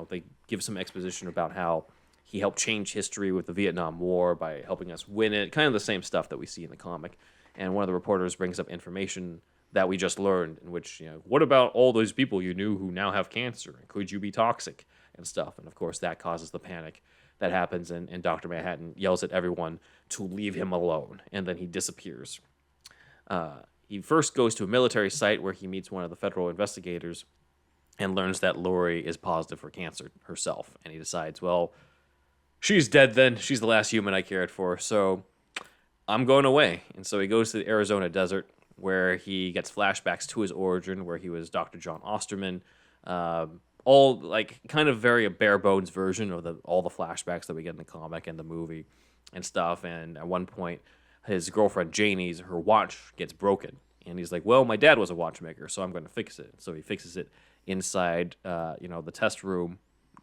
Speaker 1: they give some exposition about how he helped change history with the Vietnam War by helping us win it. Kind of the same stuff that we see in the comic. And one of the reporters brings up information that we just learned, in which, what about all those people you knew who now have cancer? And could you be toxic and stuff? And of course, that causes the panic that happens. And Dr. Manhattan yells at everyone to leave him alone. And then he disappears. He first goes to a military site where he meets one of the federal investigators and learns that Laurie is positive for cancer herself. And he decides, well, she's dead then. She's the last human I cared for. So I'm going away. And so he goes to the Arizona desert, where he gets flashbacks to his origin, where he was Dr. John Osterman. All like kind of very a bare bones version of all the flashbacks that we get in the comic and the movie and stuff. And at one point, his girlfriend Janie's, her watch gets broken. And he's like, well, my dad was a watchmaker, so I'm going to fix it. So he fixes it inside, the test room.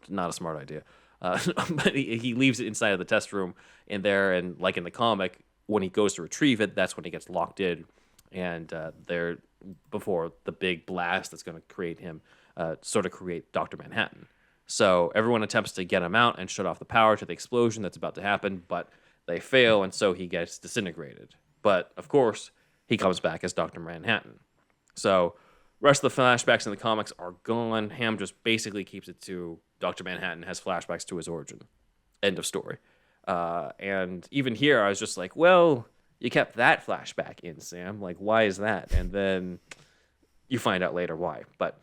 Speaker 1: Not a smart idea. But he leaves it inside of the test room in there, and like in the comic, when he goes to retrieve it, that's when he gets locked in, and they're before the big blast that's going to create him, create Dr. Manhattan. So everyone attempts to get him out and shut off the power to the explosion that's about to happen, but they fail, and so he gets disintegrated. But of course, he comes back as Dr. Manhattan. So rest of the flashbacks in the comics are gone. Hamm just basically keeps it to Dr. Manhattan has flashbacks to his origin. End of story. And even here, I was just like, well, you kept that flashback in, Sam. Like, why is that? And then you find out later why. But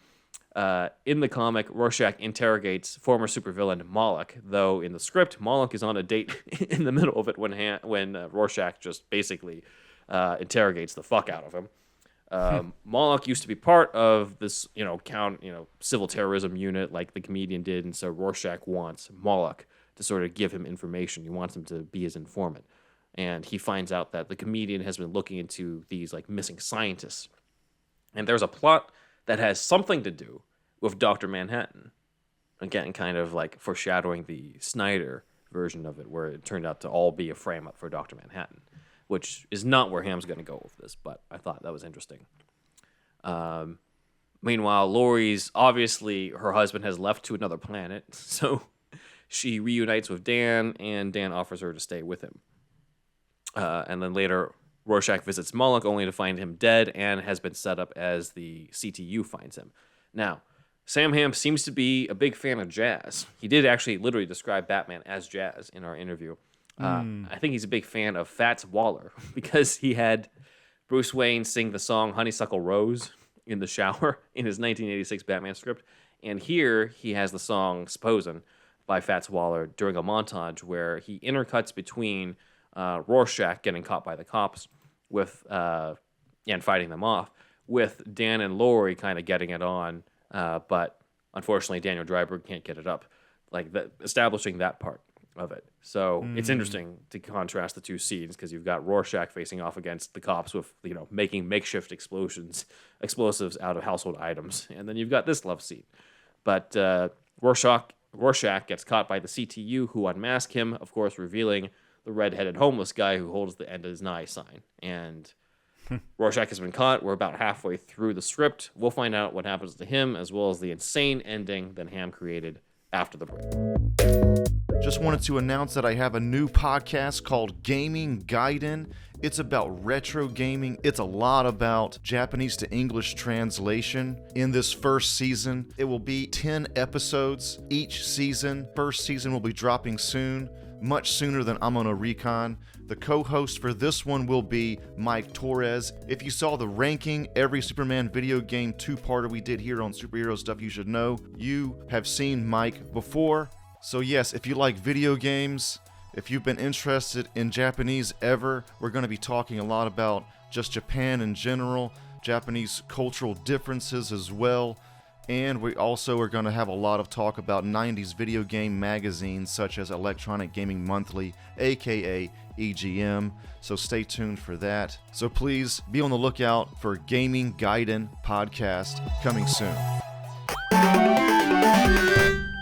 Speaker 1: in the comic, Rorschach interrogates former supervillain Moloch, though in the script, Moloch is on a date in the middle of it when Rorschach just basically interrogates the fuck out of him. Moloch used to be part of this, civil terrorism unit like the comedian did, and so Rorschach wants Moloch to sort of give him information. He wants him to be his informant. And he finds out that the comedian has been looking into these like missing scientists. And there's a plot that has something to do with Dr. Manhattan. Again, kind of like foreshadowing the Snyder version of it, where it turned out to all be a frame-up for Dr. Manhattan, which is not where Hamm's going to go with this, but I thought that was interesting. Meanwhile, Laurie's, obviously, her husband has left to another planet, so she reunites with Dan, and Dan offers her to stay with him. And then later, Rorschach visits Moloch only to find him dead and has been set up as the CTU finds him. Now, Sam Hamm seems to be a big fan of jazz. He did actually literally describe Batman as jazz in our interview. I think he's a big fan of Fats Waller because he had Bruce Wayne sing the song Honeysuckle Rose in the shower in his 1986 Batman script. And here he has the song Supposin' by Fats Waller during a montage where he intercuts between Rorschach getting caught by the cops with and fighting them off, with Dan and Laurie kind of getting it on, but unfortunately Daniel Dreiberg can't get it up, establishing that part of it. So it's interesting to contrast the two scenes because you've got Rorschach facing off against the cops with, making makeshift explosives out of household items, and then you've got this love scene. But Rorschach gets caught by the CTU, who unmask him, of course, revealing the red-headed homeless guy who holds the end of his nigh sign. And Rorschach has been caught. We're about halfway through the script. We'll find out what happens to him, as well as the insane ending that Hamm created after the break.
Speaker 2: Just wanted to announce that I have a new podcast called Gaming Gaiden. It's about retro gaming. It's a lot about Japanese to English translation. In this first season, it will be 10 episodes each season. First season will be dropping soon, much sooner than I'm on a Recon. The co-host for this one will be Mike Torres. If you saw the ranking, every Superman video game two-parter we did here on Superhero Stuff You Should Know, you have seen Mike before. So yes, if you like video games, if you've been interested in Japanese ever, we're going to be talking a lot about just Japan in general, Japanese cultural differences as well, and we also are going to have a lot of talk about 90s video game magazines such as Electronic Gaming Monthly, aka EGM, so stay tuned for that. So please be on the lookout for Gaming Gaiden podcast coming soon.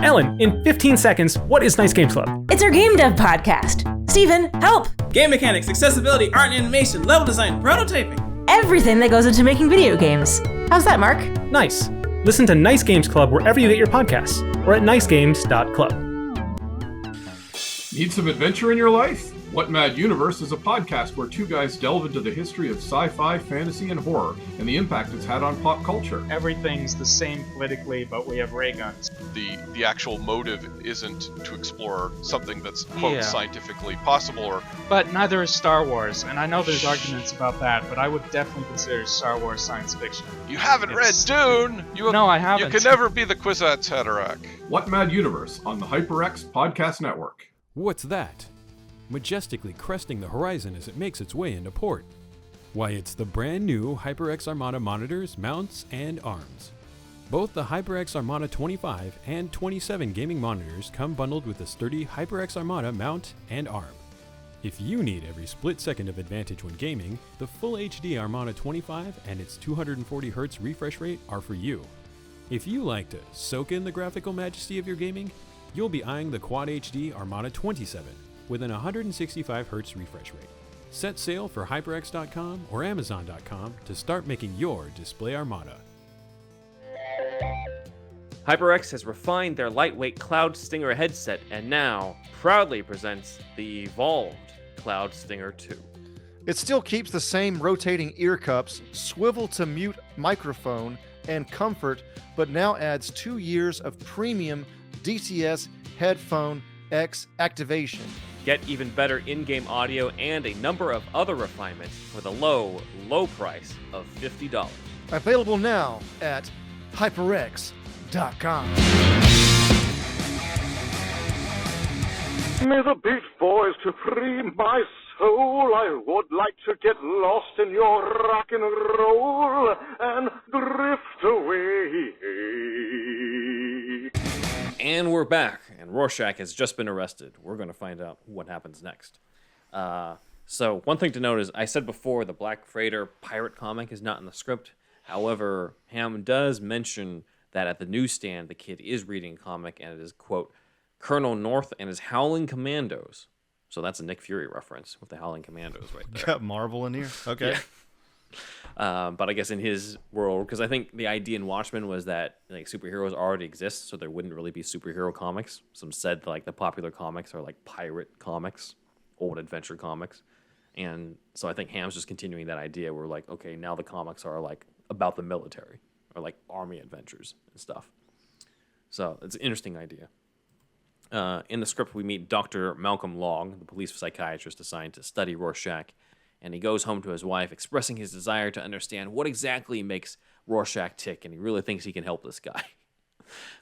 Speaker 3: Ellen, in 15 seconds, what is Nice Games Club?
Speaker 4: It's our game dev podcast. Steven, help!
Speaker 5: Game mechanics, accessibility, art and animation, level design, prototyping.
Speaker 4: Everything that goes into making video games. How's that, Mark?
Speaker 3: Nice. Listen to Nice Games Club wherever you get your podcasts, or at nicegames.club.
Speaker 6: Need some adventure in your life? What Mad Universe is a podcast where two guys delve into the history of sci-fi, fantasy, and horror, and the impact it's had on pop culture.
Speaker 7: Everything's the same politically, but we have ray guns.
Speaker 8: The actual motive isn't to explore something that's, quote, scientifically possible, or...
Speaker 7: But neither is Star Wars, and I know there's arguments about that, but I would definitely consider Star Wars science fiction.
Speaker 8: You haven't read Dune!
Speaker 7: No, I haven't.
Speaker 8: You can never be the Kwisatz Haderach.
Speaker 6: What Mad Universe on the HyperX Podcast Network.
Speaker 9: What's that? Majestically cresting the horizon as it makes its way into port. Why, it's the brand new HyperX Armada monitors, mounts, and arms. Both the HyperX Armada 25 and 27 gaming monitors come bundled with a sturdy HyperX Armada mount and arm. If you need every split second of advantage when gaming, the Full HD Armada 25 and its 240Hz refresh rate are for you. If you like to soak in the graphical majesty of your gaming, you'll be eyeing the Quad HD Armada 27 with an 165Hz refresh rate. Set sail for HyperX.com or Amazon.com to start making your display Armada.
Speaker 1: HyperX has refined their lightweight Cloud Stinger headset and now proudly presents the evolved Cloud Stinger 2.
Speaker 2: It still keeps the same rotating ear cups, swivel to mute microphone, and comfort, but now adds 2 years of premium DTS Headphone X activation.
Speaker 1: Get even better in-game audio and a number of other refinements for the low, low price of $50.
Speaker 2: Available now at HyperX.com.
Speaker 10: May the beat voice to free my soul. I would like to get lost in your rock and roll and drift away.
Speaker 1: And we're back, and Rorschach has just been arrested. We're going to find out what happens next. So one thing to note is, I said before, the Black Freighter pirate comic is not in the script. However, Hamm does mention that at the newsstand, the kid is reading a comic, and it is, quote, Colonel North and his Howling Commandos. So that's a Nick Fury reference with the Howling Commandos right there.
Speaker 2: Got Marvel in here? Okay.
Speaker 1: Yeah. But I guess in his world, because I think the idea in Watchmen was that like superheroes already exist, so there wouldn't really be superhero comics. Some said like the popular comics are like pirate comics, old adventure comics. And so I think Hamm's just continuing that idea where like, okay, now the comics are like about the military or like army adventures and stuff. So it's an interesting idea. In the script, we meet Dr. Malcolm Long, the police psychiatrist assigned to study Rorschach, and he goes home to his wife, expressing his desire to understand what exactly makes Rorschach tick, and he really thinks he can help this guy.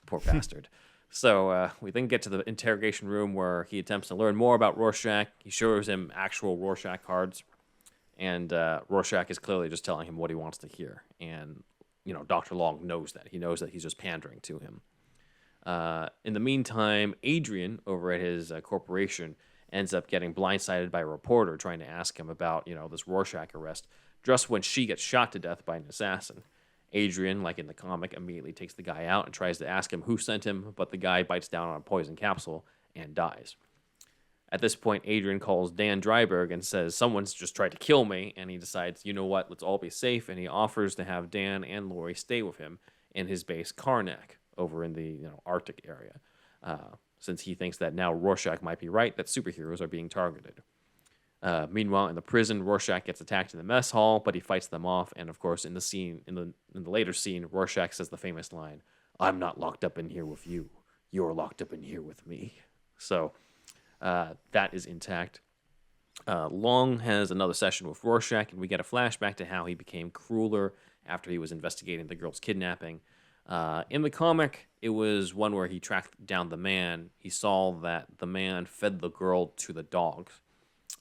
Speaker 1: Poor bastard. So we then get to the interrogation room where he attempts to learn more about Rorschach. He shows him actual Rorschach cards, and Rorschach is clearly just telling him what he wants to hear. And, you know, Dr. Long knows that. He knows that he's just pandering to him. In the meantime, Adrian, over at his corporation, ends up getting blindsided by a reporter trying to ask him about, you know, this Rorschach arrest, just when she gets shot to death by an assassin. Adrian, like in the comic, immediately takes the guy out and tries to ask him who sent him, but the guy bites down on a poison capsule and dies. At this point, Adrian calls Dan Dryberg and says, someone's just tried to kill me, and he decides, you know what, let's all be safe, and he offers to have Dan and Lori stay with him in his base Karnak over in the Arctic area, since he thinks that now Rorschach might be right, that superheroes are being targeted. Meanwhile, in the prison, Rorschach gets attacked in the mess hall, but he fights them off. And of course, in the later scene, Rorschach says the famous line, "I'm not locked up in here with you. You're locked up in here with me." So that is intact. Long has another session with Rorschach, and we get a flashback to how he became crueler after he was investigating the girl's kidnapping. In the comic, it was one where he tracked down the man. He saw that the man fed the girl to the dogs.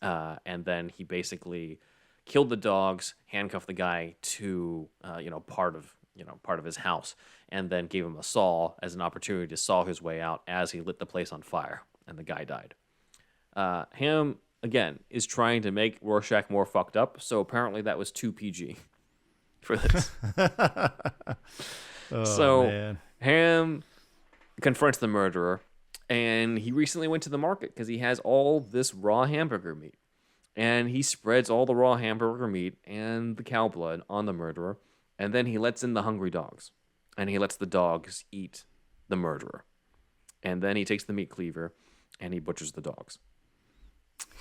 Speaker 1: And then he basically killed the dogs, handcuffed the guy to part of his house, and then gave him a saw as an opportunity to saw his way out as he lit the place on fire, and the guy died. Hamm again is trying to make Rorschach more fucked up, so apparently that was too PG for this. Man. Hamm confronts the murderer. And he recently went to the market because he has all this raw hamburger meat. And he spreads all the raw hamburger meat and the cow blood on the murderer. And then he lets in the hungry dogs. And he lets the dogs eat the murderer. And then he takes the meat cleaver and he butchers the dogs.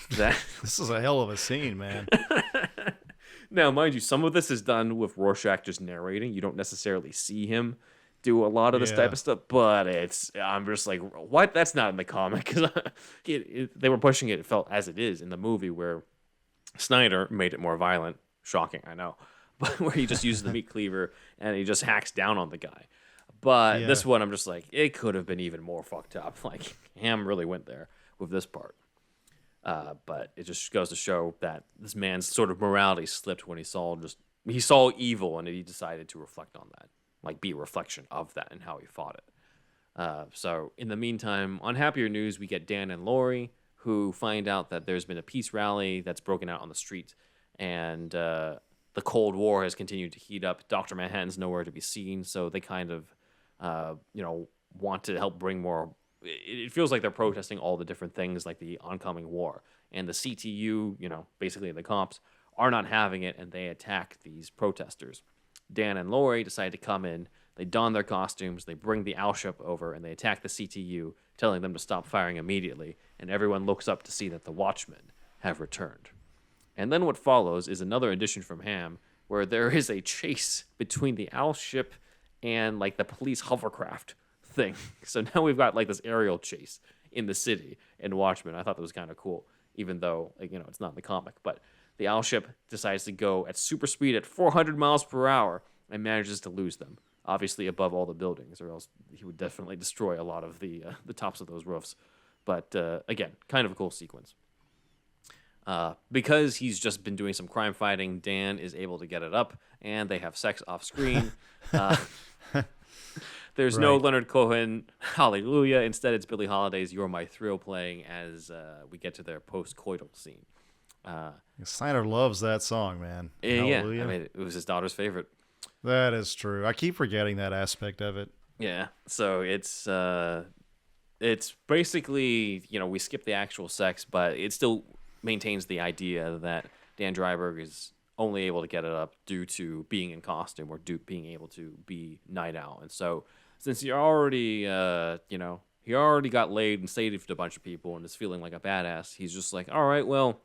Speaker 2: This is a hell of a scene, man.
Speaker 1: Now, mind you, some of this is done with Rorschach just narrating. You don't necessarily see him do a lot of this type of stuff, but I'm just like, what? That's not in the comic. Because they were pushing it, it felt as it is in the movie, where Snyder made it more violent. Shocking, I know. But where he just uses the meat cleaver and he just hacks down on the guy. But this one, I'm just like, it could have been even more fucked up. Like, Hamm really went there with this part. But it just goes to show that this man's sort of morality slipped when he saw evil, and he decided to reflect on that. Like, be a reflection of that and how he fought it. So in the meantime, on happier news, we get Dan and Lori, who find out that there's been a peace rally that's broken out on the street, and the Cold War has continued to heat up. Dr. Manhattan's nowhere to be seen, so they kind of want to help bring more. It feels like they're protesting all the different things, like the oncoming war. And the CTU, basically the cops, are not having it, and they attack these protesters. Dan and Lori decide to come in. They don their costumes, they bring the owl ship over, and they attack the CTU, telling them to stop firing immediately. And everyone looks up to see that the Watchmen have returned. And then what follows is another addition from Hamm, where there is a chase between the owl ship and like the police hovercraft thing. So now we've got like this aerial chase in the city in Watchmen. I thought that was kind of cool, even though it's not in the comic. But the owl ship decides to go at super speed at 400 miles per hour and manages to lose them, obviously above all the buildings, or else he would definitely destroy a lot of the tops of those roofs. But again, kind of a cool sequence. Because he's just been doing some crime fighting, Dan is able to get it up, and they have sex off screen. There's no Leonard Cohen, hallelujah. Instead, it's Billie Holiday's You're My Thrill playing as we get to their post-coital scene.
Speaker 2: Snyder loves that song, man. Hallelujah.
Speaker 1: Yeah, I mean, it was his daughter's favorite.
Speaker 2: That is true. I keep forgetting that aspect of it.
Speaker 1: Yeah, so it's basically, we skip the actual sex, but it still maintains the idea that Dan Dreiberg is only able to get it up due to being in costume or being able to be Night Owl. And so since he already, he already got laid and saved a bunch of people and is feeling like a badass, he's just like, all right, well,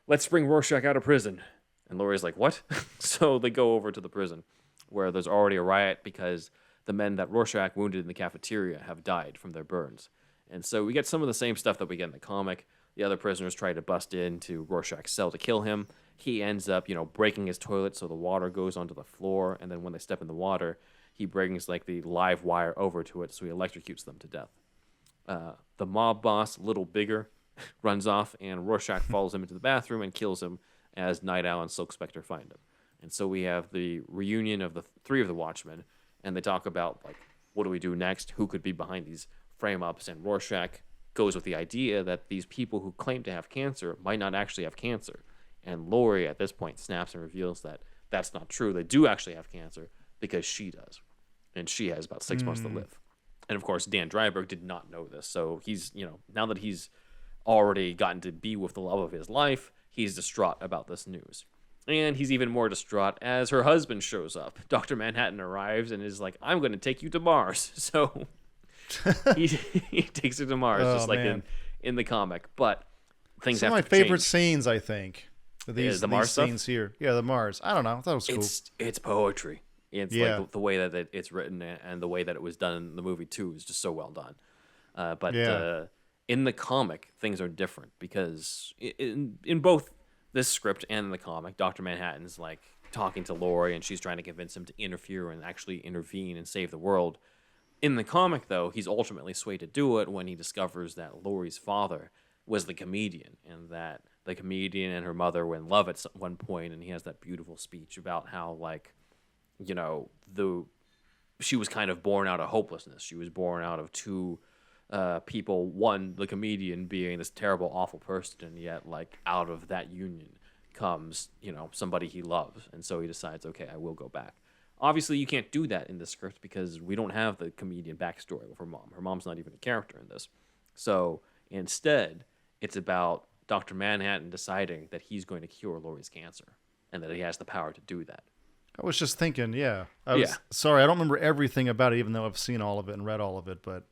Speaker 1: let's bring Rorschach out of prison. And Laurie's like, what? So they go over to the prison where there's already a riot because the men that Rorschach wounded in the cafeteria have died from their burns. And so we get some of the same stuff that we get in the comic. The other prisoners try to bust into Rorschach's cell to kill him. He ends up, breaking his toilet so the water goes onto the floor. And then when they step in the water, he brings like the live wire over to it, so he electrocutes them to death. The mob boss, Little Bigger, runs off, and Rorschach follows him into the bathroom and kills him as Night Owl and Silk Spectre find him. And so we have the reunion of the three of the Watchmen, and they talk about, like, what do we do next? Who could be behind these frame-ups? And Rorschach goes with the idea that these people who claim to have cancer might not actually have cancer. And Laurie, at this point, snaps and reveals that that's not true. They do actually have cancer because she does. And she has about 6 months to live. And, of course, Dan Dreiberg did not know this. So he's, now that he's already gotten to be with the love of his life, he's distraught about this news. And he's even more distraught as her husband shows up. Dr. Manhattan arrives and is like, I'm going to take you to Mars. So he takes her to Mars, just like in the comic. But things have to change. Some of my favorite
Speaker 2: scenes, I think.
Speaker 1: The Mars
Speaker 2: scenes
Speaker 1: stuff?
Speaker 2: here. Yeah, the Mars. I don't know. I thought it was cool.
Speaker 1: It's poetry. It's like the way that it's written and the way that it was done in the movie, too, is just so well done. But in the comic, things are different because in both this script and in the comic, Dr. Manhattan's like talking to Laurie and she's trying to convince him to interfere and actually intervene and save the world. In the comic, though, he's ultimately swayed to do it when he discovers that Laurie's father was the comedian and that the comedian and her mother were in love at one point, and he has that beautiful speech about how, like, she was kind of born out of hopelessness. She was born out of two people, one, the comedian being this terrible, awful person, and yet, like, out of that union comes, somebody he loves. And so he decides, okay, I will go back. Obviously, you can't do that in the script because we don't have the comedian backstory with her mom. Her mom's not even a character in this. So instead, it's about Dr. Manhattan deciding that he's going to cure Laurie's cancer and that he has the power to do that.
Speaker 2: I was just thinking, sorry, I don't remember everything about it, even though I've seen all of it and read all of it, but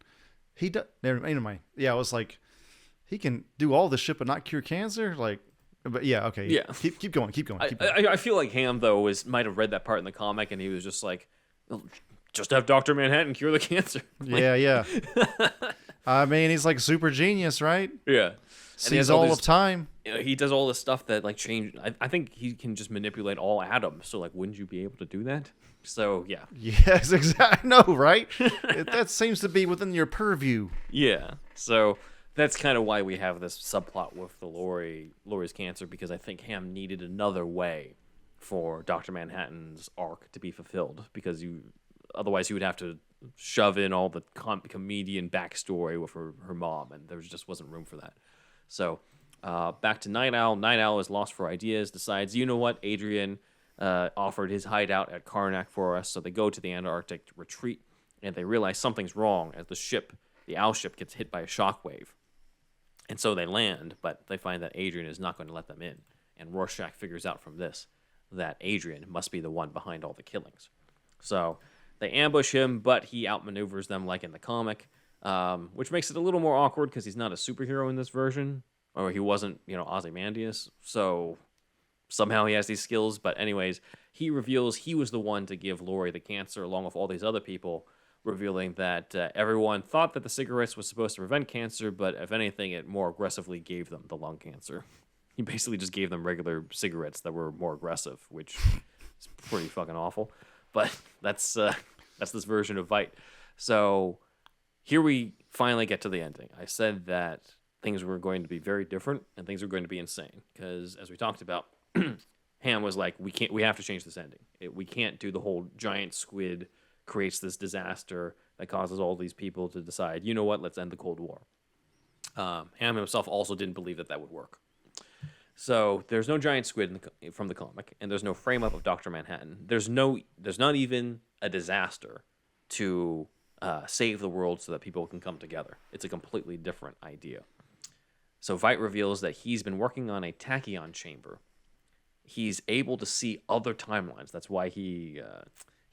Speaker 2: he does. Never mind. Yeah, I was like, he can do all this shit but not cure cancer? Like, but yeah, okay.
Speaker 1: Yeah.
Speaker 2: Keep going.
Speaker 1: I feel like Hamm, though, might have read that part in the comic and he was just like, just have Dr. Manhattan cure the cancer.
Speaker 2: Yeah. I mean, he's like super genius, right?
Speaker 1: Yeah.
Speaker 2: Sees all of time.
Speaker 1: He does all this stuff that like change. I think he can just manipulate all atoms. So like, wouldn't you be able to do that? So yeah.
Speaker 2: Yes, exactly. No, right? That seems to be within your purview.
Speaker 1: Yeah. So that's kind of why we have this subplot with the Laurie's cancer, because I think Hamm needed another way for Dr. Manhattan's arc to be fulfilled, because otherwise you would have to shove in all the comedian backstory with her mom, and there just wasn't room for that. So back to Night Owl. Night Owl is lost for ideas, decides, you know what, Adrian offered his hideout at Karnak for us, so they go to the Antarctic retreat, and they realize something's wrong as the owl ship, gets hit by a shockwave. And so they land, but they find that Adrian is not going to let them in. And Rorschach figures out from this that Adrian must be the one behind all the killings. So they ambush him, but he outmaneuvers them like in the comic, which makes it a little more awkward because he's not a superhero in this version, or he wasn't, Ozymandias. So somehow he has these skills. But anyways, he reveals he was the one to give Laurie the cancer along with all these other people, revealing that everyone thought that the cigarettes was supposed to prevent cancer, but if anything, it more aggressively gave them the lung cancer. He basically just gave them regular cigarettes that were more aggressive, which is pretty fucking awful. But that's this version of Veidt. So here we finally get to the ending. I said that things were going to be very different and things were going to be insane because, as we talked about, Hamm was like, we have to change this ending. We can't do the whole giant squid creates this disaster that causes all these people to decide, you know what, let's end the Cold War. Hamm himself also didn't believe that would work. So there's no giant squid from the comic, and there's no frame up of Dr. Manhattan. There's not even a disaster to save the world so that people can come together. It's a completely different idea. So Veidt reveals that he's been working on a tachyon chamber. He's able to see other timelines. That's why he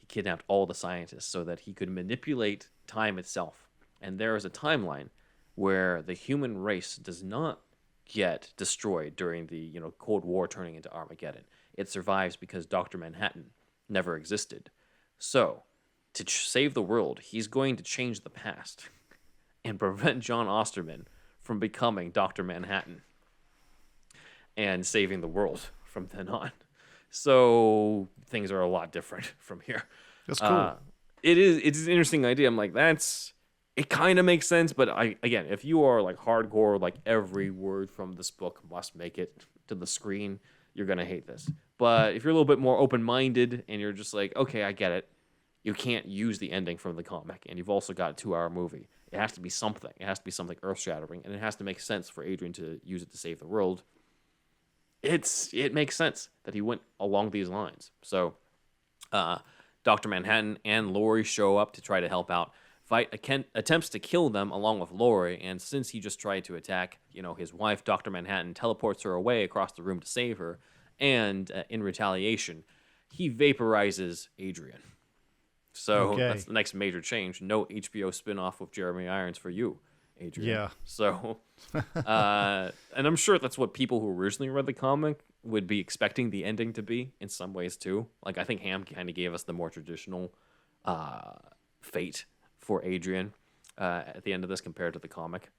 Speaker 1: kidnapped all the scientists so that he could manipulate time itself. And there is a timeline where the human race does not get destroyed during the Cold War turning into Armageddon. It survives because Dr. Manhattan never existed. So, to save the world, he's going to change the past and prevent John Osterman from becoming Dr. Manhattan and saving the world from then on. So things are a lot different from here.
Speaker 2: That's cool.
Speaker 1: It's an interesting idea. I'm like, it kind of makes sense, but again, if you are like hardcore, like every word from this book must make it to the screen, you're gonna hate this. But if you're a little bit more open-minded and you're just like, okay, I get it, you can't use the ending from the comic, and you've also got a 2-hour movie. It has to be something. It has to be something earth-shattering, and it has to make sense for Adrian to use it to save the world. It makes sense that he went along these lines. So, Dr. Manhattan and Laurie show up to try to help out. Veidt attempts to kill them along with Laurie, and since he just tried to attack, his wife, Dr. Manhattan teleports her away across the room to save her, and in retaliation, he vaporizes Adrian. So that's the next major change. No HBO spinoff with Jeremy Irons for you, Adrian.
Speaker 2: Yeah.
Speaker 1: So, and I'm sure that's what people who originally read the comic would be expecting the ending to be in some ways too. Like, I think Hamm kind of gave us the more traditional fate for Adrian at the end of this compared to the comic.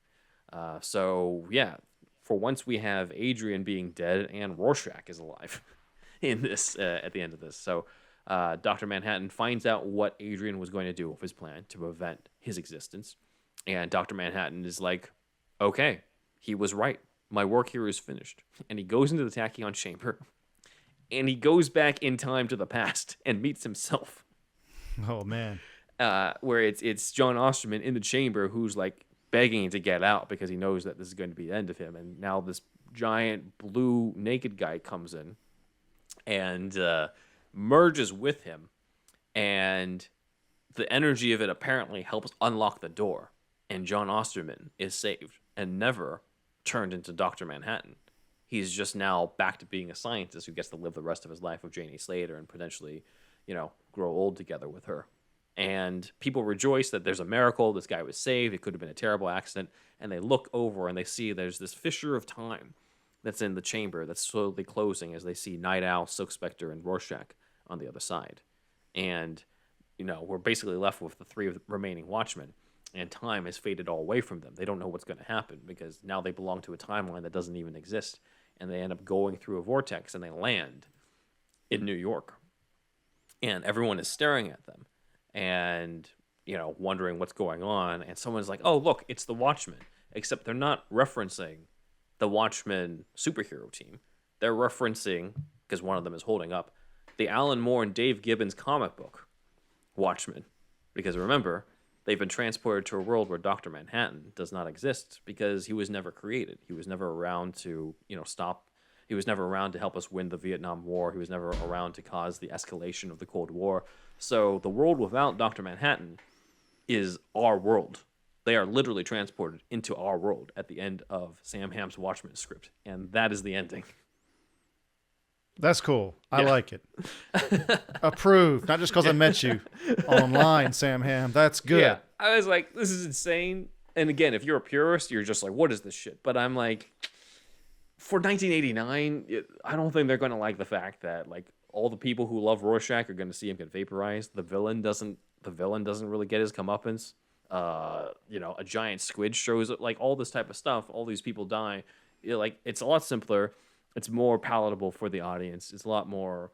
Speaker 1: So yeah, for once we have Adrian being dead and Rorschach is alive in this at the end of this. So Dr. Manhattan finds out what Adrian was going to do with his plan to prevent his existence. And Dr. Manhattan is like, okay, he was right. My work here is finished. And he goes into the tachyon chamber and he goes back in time to the past and meets himself.
Speaker 2: Oh, man.
Speaker 1: Where it's John Osterman in the chamber who's like begging to get out because he knows that this is going to be the end of him. And now this giant blue naked guy comes in and merges with him. And the energy of it apparently helps unlock the door. And John Osterman is saved and never turned into Dr. Manhattan. He's just now back to being a scientist who gets to live the rest of his life with Janie Slater and potentially, grow old together with her. And people rejoice that there's a miracle. This guy was saved. It could have been a terrible accident. And they look over and they see there's this fissure of time that's in the chamber that's slowly closing as they see Night Owl, Silk Spectre, and Rorschach on the other side. And, we're basically left with the three remaining Watchmen. And time has faded all away from them. They don't know what's going to happen because now they belong to a timeline that doesn't even exist. And they end up going through a vortex and they land in New York. And everyone is staring at them and, wondering what's going on. And someone's like, oh, look, it's the Watchmen. Except they're not referencing the Watchmen superhero team. They're referencing, because one of them is holding up, the Alan Moore and Dave Gibbons comic book, Watchmen. Because remember, they've been transported to a world where Dr. Manhattan does not exist because he was never created. He was never around to, stop. He was never around to help us win the Vietnam War. He was never around to cause the escalation of the Cold War. So the world without Dr. Manhattan is our world. They are literally transported into our world at the end of Sam Hamm's Watchmen script, and that is the ending.
Speaker 2: That's cool. I like it. Approved. Not just because I met you online, Sam Hamm. That's good.
Speaker 1: Yeah, I was like, this is insane. And again, if you're a purist, you're just like, what is this shit? But I'm like, for 1989, I don't think they're going to like the fact that like all the people who love Rorschach are going to see him get vaporized. The villain doesn't really get his comeuppance. A giant squid shows up, like all this type of stuff. All these people die. It's a lot simpler. It's more palatable for the audience. It's a lot more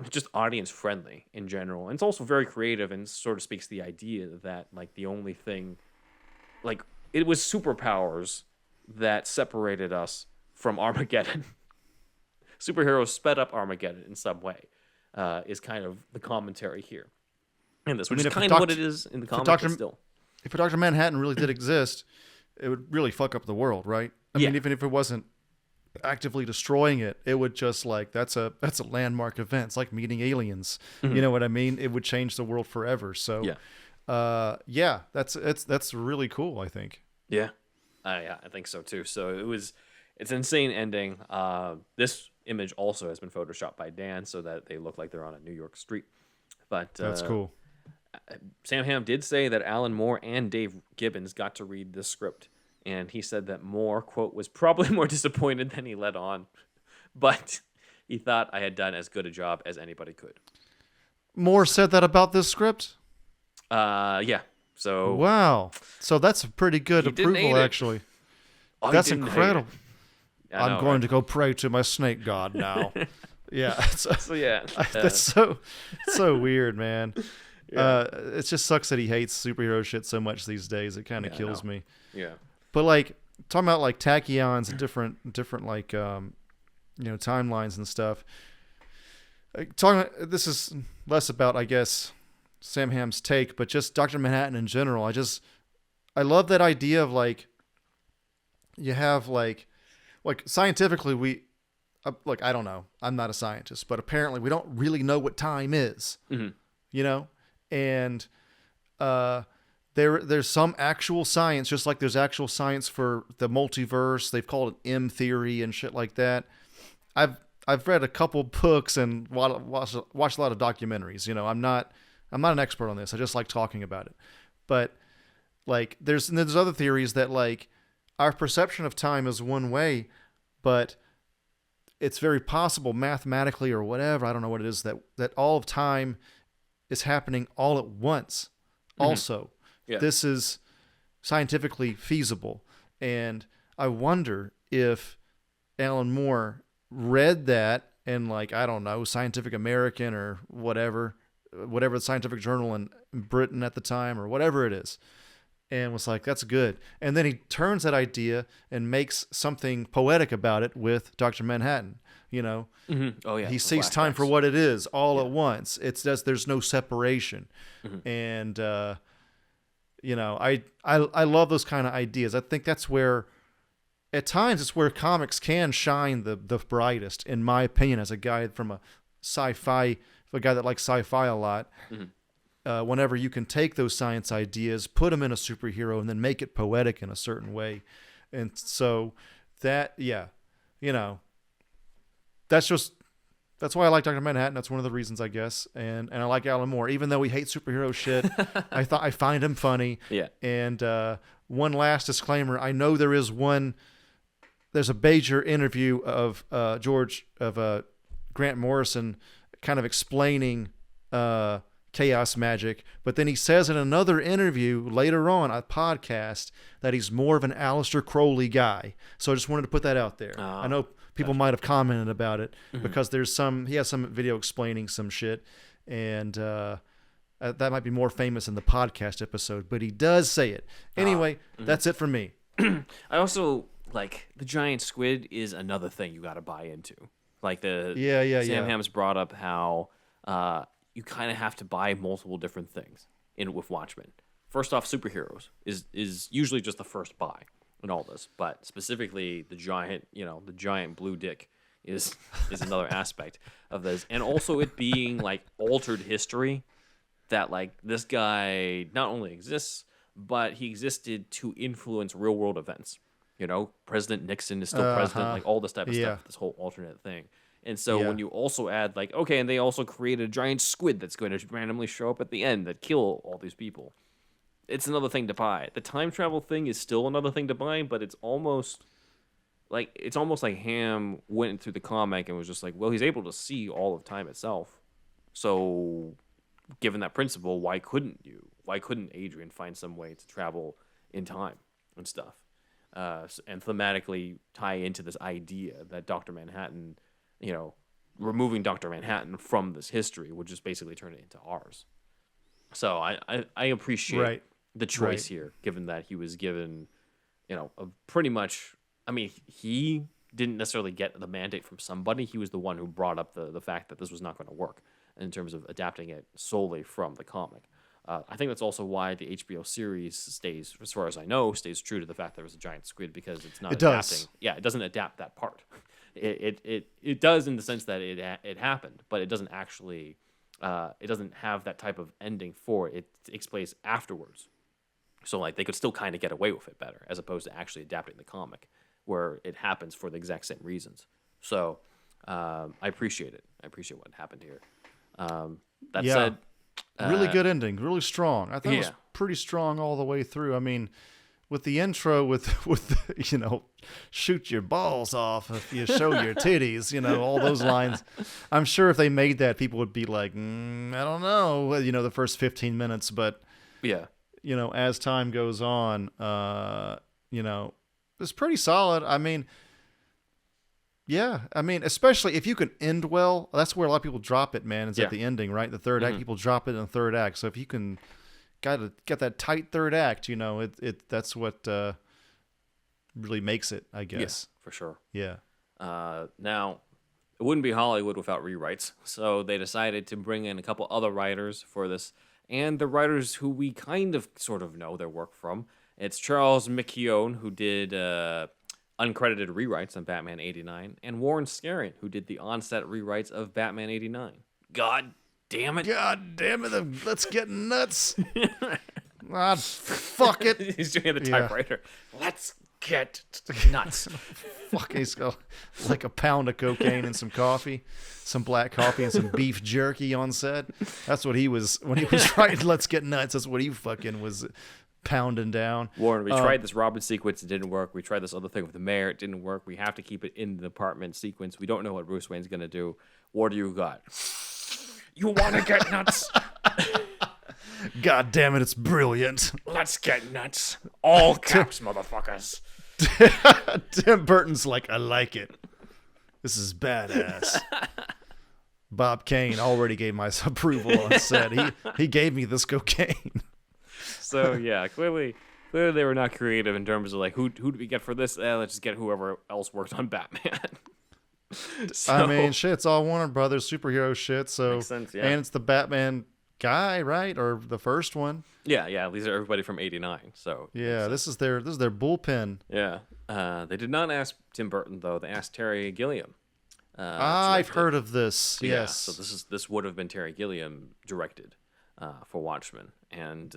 Speaker 1: just audience friendly in general. And it's also very creative and sort of speaks to the idea that like the only thing, like it was superpowers that separated us from Armageddon. Superheroes sped up Armageddon in some way, is kind of the commentary here. In this, which is kind of what it is in the comics still.
Speaker 2: If Dr. Manhattan really did exist, it would really fuck up the world, right? I mean, even if it wasn't actively destroying it, it would just like that's a landmark event. It's like meeting aliens. Mm-hmm. You know what I mean? It would change the world forever. So that's really cool, I think.
Speaker 1: Yeah, I think so too. So it's an insane ending. This image also has been photoshopped by Dan so that they look like they're on a New York street. But
Speaker 2: that's cool.
Speaker 1: Sam Hamm did say that Alan Moore and Dave Gibbons got to read this script, and he said that Moore, quote, was probably more disappointed than he let on, but he thought I had done as good a job as anybody could.
Speaker 2: Moore said that about this script?
Speaker 1: Yeah. So
Speaker 2: wow. So that's a pretty good approval, actually. That's incredible. I'm going to go pray to my snake god now. Yeah.
Speaker 1: So yeah.
Speaker 2: That's so weird, man. Yeah. It just sucks that he hates superhero shit so much these days. It kind of kills me.
Speaker 1: Yeah.
Speaker 2: But like talking about like tachyons and different like timelines and stuff. This is less about, I guess, Sam Hamm's take, but just Dr. Manhattan in general. I love that idea of like you have like scientifically I don't know. I'm not a scientist, but apparently we don't really know what time is. Mm-hmm. You know? And there's some actual science, just like there's actual science for the multiverse. They've called it M theory and shit like that. I've read a couple books and watched a lot of documentaries. You know, I'm not an expert on this. I just like talking about it. But like there's other theories that like our perception of time is one way, but it's very possible mathematically or whatever, I don't know what it is, that all of time is happening all at once. Mm-hmm. Also, This is scientifically feasible. And I wonder if Alan Moore read that in like, I don't know, Scientific American or whatever the scientific journal in Britain at the time or whatever it is, and was like, that's good. And then he turns that idea and makes something poetic about it with Dr. Manhattan. You know,
Speaker 1: mm-hmm. Oh yeah,
Speaker 2: he sees time for what it is all at once. It's just there's no separation, mm-hmm. And I love those kind of ideas. I think that's where, at times, it's where comics can shine the brightest, in my opinion, as a guy from a guy that likes sci-fi a lot. Mm-hmm. Whenever you can take those science ideas, put them in a superhero, and then make it poetic in a certain way, and so that that's why I like Dr. Manhattan. That's one of the reasons, I guess. And I like Alan Moore, even though we hate superhero shit. I find him funny.
Speaker 1: Yeah.
Speaker 2: And one last disclaimer: I know there's a Bajer interview of Grant Morrison, kind of explaining chaos magic, but then he says in another interview later on a podcast that he's more of an Aleister Crowley guy. So I just wanted to put that out there. I know people might have commented about it, mm-hmm. because he has some video explaining some shit, and that might be more famous in the podcast episode, but he does say it. Anyway, mm-hmm. That's it for me.
Speaker 1: I also like the giant squid is another thing you got to buy into. Like Sam Hamm's brought up how you kind of have to buy multiple different things with Watchmen. First off, superheroes is usually just the first buy in all this, but specifically the giant blue dick is another aspect of this, and also it being like altered history that like this guy not only exists, but he existed to influence real world events. You know, President Nixon is still president, like all this type of stuff, this whole alternate thing. And so when you also add like, okay, and they also created a giant squid that's going to randomly show up at the end that kill all these people. It's another thing to buy. The time travel thing is still another thing to buy, but it's almost like Hamm went through the comic and was just like, well, he's able to see all of time itself. So given that principle, why couldn't Adrian find some way to travel in time and stuff? And thematically tie into this idea that Dr. Manhattan, you know, removing Dr. Manhattan from this history would just basically turn it into ours. So I appreciate the choice here, given that he was given, you know, a pretty much, I mean, he didn't necessarily get the mandate from somebody. He was the one who brought up the fact that this was not going to work in terms of adapting it solely from the comic. I think that's also why the HBO series stays, as far as I know, stays true to the fact there was a giant squid, because it's not adapting. Yeah, it doesn't adapt that part. It does in the sense that it happened, but it doesn't actually. It doesn't have that type of ending for it. It takes place afterwards, so like they could still kind of get away with it better, as opposed to actually adapting the comic, where it happens for the exact same reasons. So I appreciate it. I appreciate what happened here. That said.
Speaker 2: Really good ending, really strong. I thought it was pretty strong all the way through. I mean, with the intro, with you know, shoot your balls off if you show your titties, you know, all those lines. I'm sure if they made that, people would be like, I don't know, you know, the first 15 minutes. But, you know, as time goes on, you know, it's pretty solid. I mean, especially if you can end well, that's where a lot of people drop it, man. It's at the ending, right? The third act, people drop it in the third act. So if you can get that tight third act, you know, that's what really makes it, I guess.
Speaker 1: Yes, for sure.
Speaker 2: Yeah.
Speaker 1: Now, it wouldn't be Hollywood without rewrites. So they decided to bring in a couple other writers for this, and the writers who we kind of sort of know their work from. It's Charles McKeown, who did uncredited rewrites on Batman 89, and Warren Scarron, who did the onset rewrites of Batman 89. God damn it.
Speaker 2: Let's get nuts. Fuck it.
Speaker 1: He's doing the typewriter. Let's get nuts.
Speaker 2: Fuck, he's got like a pound of cocaine and some coffee, some black coffee and some beef jerky on set. That's what he was, when he was writing Let's Get Nuts, that's what he fucking was pounding down.
Speaker 1: Warren, we tried this Robin sequence, it didn't work. We tried this other thing with the mayor, it didn't work. We have to keep it in the apartment sequence. We don't know what Bruce Wayne's gonna do. What do you got? You want to get nuts?
Speaker 2: God damn it, it's brilliant.
Speaker 1: Let's get nuts. All caps, motherfuckers.
Speaker 2: Tim Burton's like, I like it. This is badass. Bob Kane already gave my approval on set. He gave me this cocaine.
Speaker 1: So yeah, clearly they were not creative in terms of like who do we get for this? Let's just get whoever else worked on Batman. So,
Speaker 2: I mean, shit, it's all Warner Brothers superhero shit. So
Speaker 1: makes sense, yeah.
Speaker 2: And it's the Batman guy, right? Or the first one.
Speaker 1: Yeah. These are everybody from '89. So
Speaker 2: yeah, this is their bullpen.
Speaker 1: Yeah. They did not ask Tim Burton though. They asked Terry Gilliam.
Speaker 2: I've heard of this. Yes.
Speaker 1: Yeah, so this would have been Terry Gilliam directed for Watchmen, and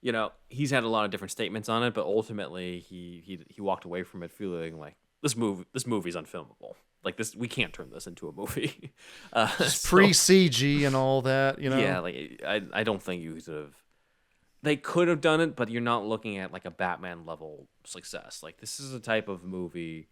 Speaker 1: you know, he's had a lot of different statements on it, but ultimately he walked away from it feeling like this movie's unfilmable. Like this, we can't turn this into a movie.
Speaker 2: Pre-CG and all that, you know.
Speaker 1: Yeah, like I don't think you could have. They could have done it, but you're not looking at like a Batman level success. Like this is a type of movie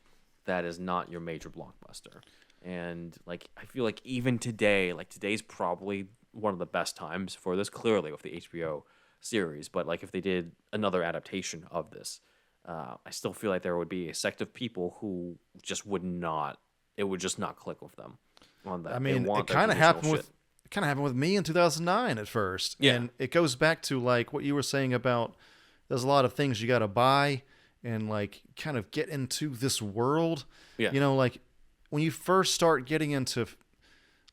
Speaker 1: that is not your major blockbuster, and like I feel like even today, like today's probably one of the best times for this. Clearly with the HBO series, but like if they did another adaptation of this, I still feel like there would be a sect of people who just would not. It would just not click with them on that.
Speaker 2: I mean, it kind of happened with me in 2009 at first.
Speaker 1: Yeah.
Speaker 2: And it goes back to like what you were saying about there's a lot of things you got to buy and like kind of get into this world.
Speaker 1: Yeah.
Speaker 2: You know, like when you first start getting into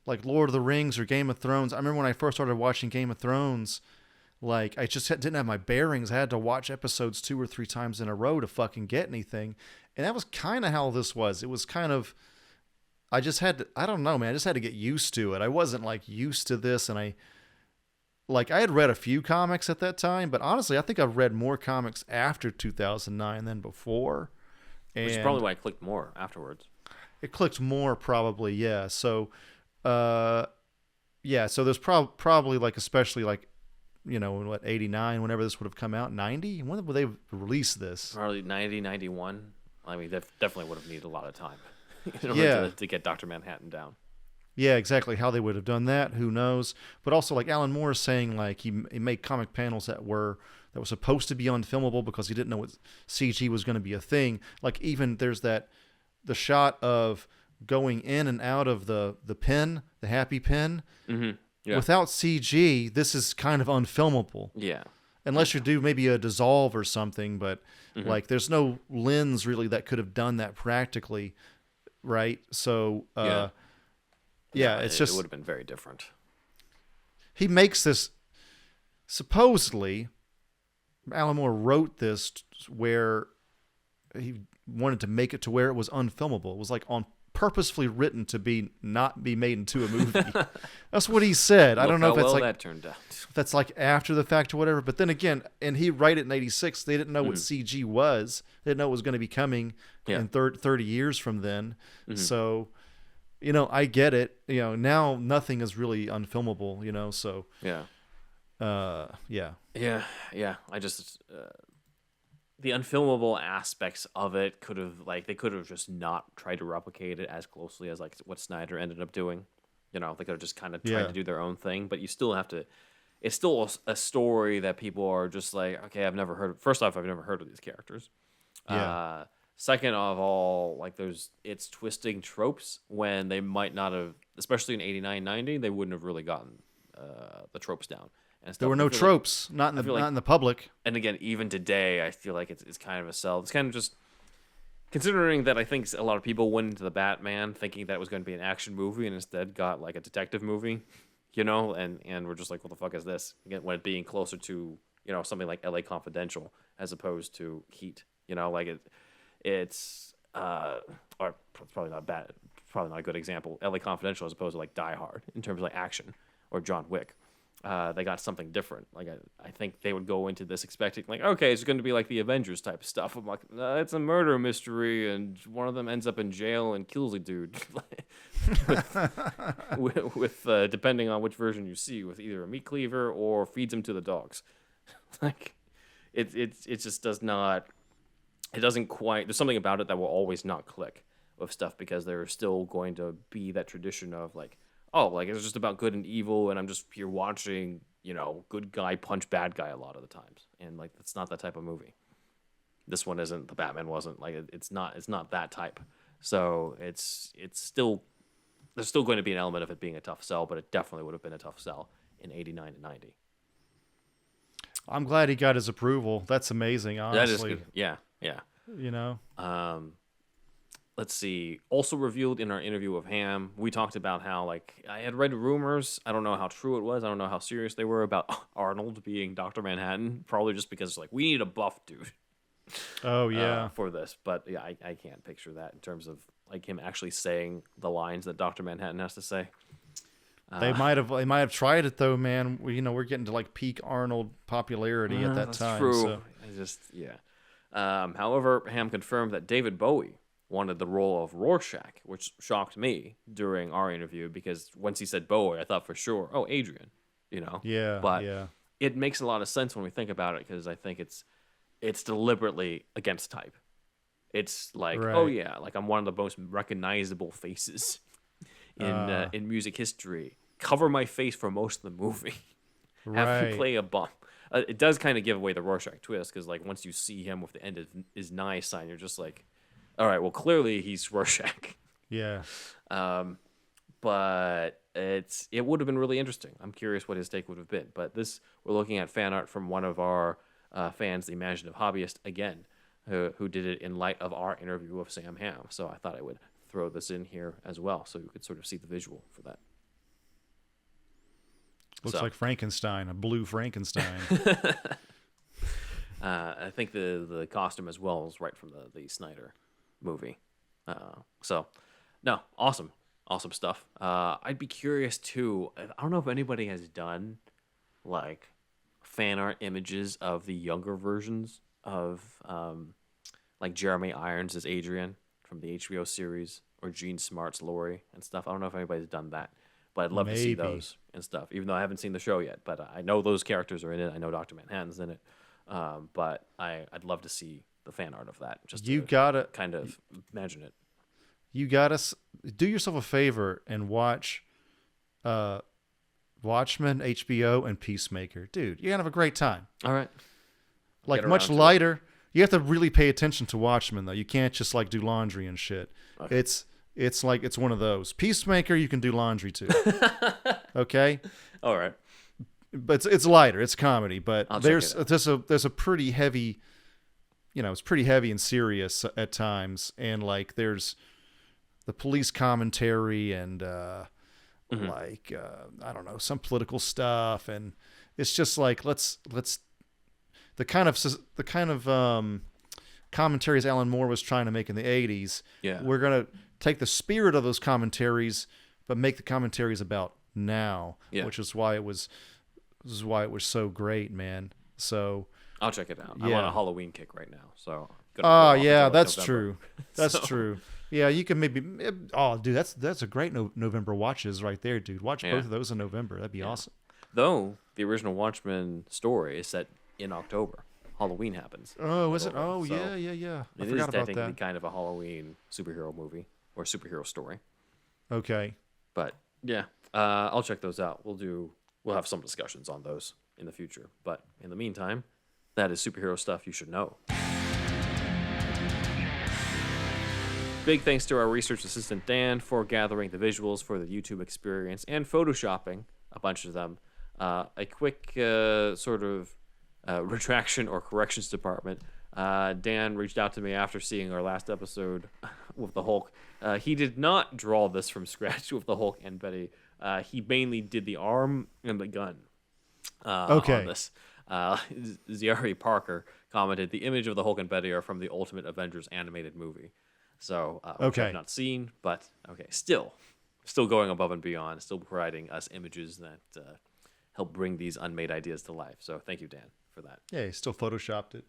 Speaker 2: like Lord of the Rings or Game of Thrones. I remember when I first started watching Game of Thrones, like I just didn't have my bearings. I had to watch episodes 2 or 3 times in a row to fucking get anything. And that was kind of how this was. It was kind of, I just had to, I don't know, man. I just had to get used to it. I wasn't like used to this, and like I had read a few comics at that time, but honestly, I think I've read more comics after 2009 than before.
Speaker 1: Which is probably why I clicked more afterwards.
Speaker 2: It clicked more, probably, yeah. So, so there's probably like, especially like, in what, 89, whenever this would have come out, 90? When would they release this?
Speaker 1: Probably 90, 91. I mean, that definitely would have needed a lot of time in order to get Dr. Manhattan down.
Speaker 2: Yeah, exactly. How they would have done that, who knows? But also, like Alan Moore is saying, like he made comic panels that were supposed to be unfilmable because he didn't know what CG was going to be a thing. Like even there's the shot of going in and out of the pen, the happy pen.
Speaker 1: Mm-hmm. Yeah.
Speaker 2: Without CG, this is kind of unfilmable.
Speaker 1: Yeah.
Speaker 2: Unless you do maybe a dissolve or something, but like there's no lens really that could have done that practically, right? So it's just,
Speaker 1: it would have been very different.
Speaker 2: He makes this, supposedly Alan Moore wrote this where he wanted to make it to where it was unfilmable. It was like purposefully written to not be made into a movie. That's what he said. I don't know if that's like
Speaker 1: that turned out.
Speaker 2: That's like after the fact or whatever. But then again, and he wrote it in '86. They didn't know what CG was. They didn't know it was going to be coming in 30 years from then. So, I get it. Now nothing is really unfilmable. So
Speaker 1: yeah. I just the unfilmable aspects of it they could have just not tried to replicate it as closely as like what Snyder ended up doing. They could have just kind of tried to do their own thing, but you still have to. It's still a story that people are just like, okay, I've never heard. First off, I've never heard of these characters.
Speaker 2: Yeah.
Speaker 1: Second of all, like it's twisting tropes when they might not have, especially in 89, 90, they wouldn't have really gotten the tropes down. And stuff.
Speaker 2: There were no tropes, not in the public.
Speaker 1: And again, even today, I feel like it's kind of a sell. It's kind of just considering that I think a lot of people went into the Batman thinking that it was going to be an action movie and instead got like a detective movie, and we're just like, what the fuck is this? Again, when it being closer to something like L.A. Confidential as opposed to Heat, like it's or it's probably not bad, probably not a good example. L.A. Confidential as opposed to like Die Hard in terms of like action or John Wick. They got something different. Like I think they would go into this expecting like, okay, it's going to be like the Avengers type of stuff. I'm like, it's a murder mystery, and one of them ends up in jail and kills a dude. with depending on which version you see, with either a meat cleaver or feeds him to the dogs. Like it just does not. It doesn't quite. There's something about it that will always not click with stuff because there's still going to be that tradition of like, oh, like it's just about good and evil, and I'm just here watching, good guy punch bad guy a lot of the times, and like it's not that type of movie. This one isn't. The Batman wasn't. Like it's not that type. So it's still there's still going to be an element of it being a tough sell, but it definitely would have been a tough sell in 89 and 90.
Speaker 2: I'm glad he got his approval. That's amazing, honestly.
Speaker 1: That is good. Yeah. Let's see. Also revealed in our interview with Hamm, we talked about how, like, I had read rumors. I don't know how true it was. I don't know how serious they were about Arnold being Dr. Manhattan. Probably just because, like, we need a buff dude.
Speaker 2: Oh, yeah.
Speaker 1: For this. But, yeah, I can't picture that in terms of, like, him actually saying the lines that Dr. Manhattan has to say.
Speaker 2: They might have tried it, though, man. We're getting to, like, peak Arnold popularity at that time.
Speaker 1: True.
Speaker 2: So.
Speaker 1: However, Hamm confirmed that David Bowie wanted the role of Rorschach, which shocked me during our interview because once he said Bowie, I thought for sure, oh, Adrian,
Speaker 2: Yeah.
Speaker 1: But it makes a lot of sense when we think about it because I think it's deliberately against type. It's like,
Speaker 2: right.
Speaker 1: Oh yeah, like I'm one of the most recognizable faces in music history. Cover my face for most of the movie. Have me play a bum. It does kind of give away the Rorschach twist because like once you see him with the end of his nigh sign, you're just like, all right, well, clearly he's Rorschach.
Speaker 2: Yeah.
Speaker 1: But it would have been really interesting. I'm curious what his take would have been. But we're looking at fan art from one of our fans, the Imaginative Hobbyist, again, who did it in light of our interview with Sam Hamm. So I thought I would throw this in here as well so you could sort of see the visual for that.
Speaker 2: Looks like Frankenstein, a blue Frankenstein.
Speaker 1: I think the costume as well is right from the Snyder movie. No, awesome stuff. I'd be curious too. I don't know if anybody has done like fan art images of the younger versions of like Jeremy Irons as Adrian from the HBO series, or Gene Smart's Laurie and stuff. I don't know if anybody's done that, but I'd love to see those and stuff, even though I haven't seen the show yet. But I know those characters are in it. I know Dr. Manhattan's in it. But I'd love to see the fan art of that. Just
Speaker 2: you gotta
Speaker 1: kind of imagine it.
Speaker 2: You gotta do yourself a favor and watch Watchmen, HBO, and Peacemaker. Dude, you're gonna have a great time.
Speaker 1: All right.
Speaker 2: Like much lighter. You have to really pay attention to Watchmen though. You can't just like do laundry and shit. Okay. It's like it's one of those. Peacemaker you can do laundry to. Okay?
Speaker 1: All right.
Speaker 2: But it's lighter. It's comedy, but there's a pretty heavy, it's pretty heavy and serious at times, and like there's the police commentary and like I don't know, some political stuff, and it's just like let's the kind of commentaries Alan Moore was trying to make in the 80s.
Speaker 1: Yeah.
Speaker 2: We're going to take the spirit of those commentaries but make the commentaries about now, which is why it was so great, man. So
Speaker 1: I'll check it out. I'm on a Halloween kick right now, so
Speaker 2: yeah, that's true. That's true. Yeah, you can maybe. Oh, dude, that's a great November watches right there, dude. Watch both of those in November. That'd be awesome.
Speaker 1: Though the original Watchmen story is set in October. Halloween happens.
Speaker 2: Oh, is it? Oh, so yeah. I
Speaker 1: it
Speaker 2: forgot
Speaker 1: is
Speaker 2: about
Speaker 1: technically
Speaker 2: that.
Speaker 1: kind of a Halloween superhero movie or superhero story.
Speaker 2: Okay.
Speaker 1: But yeah, I'll check those out. We'll have some discussions on those in the future. But in the meantime, that is superhero stuff you should know. Big thanks to our research assistant Dan for gathering the visuals for the YouTube experience and photoshopping a bunch of them. A quick sort of retraction or corrections department. Dan reached out to me after seeing our last episode with the Hulk. He did not draw this from scratch with the Hulk and Betty. He mainly did the arm and the gun on this. Ziari Parker commented, the image of the Hulk and Betty are from the Ultimate Avengers animated movie. So, which I've not seen, but still going above and beyond, still providing us images that help bring these unmade ideas to life. So thank you, Dan, for that.
Speaker 2: Yeah, he still photoshopped it.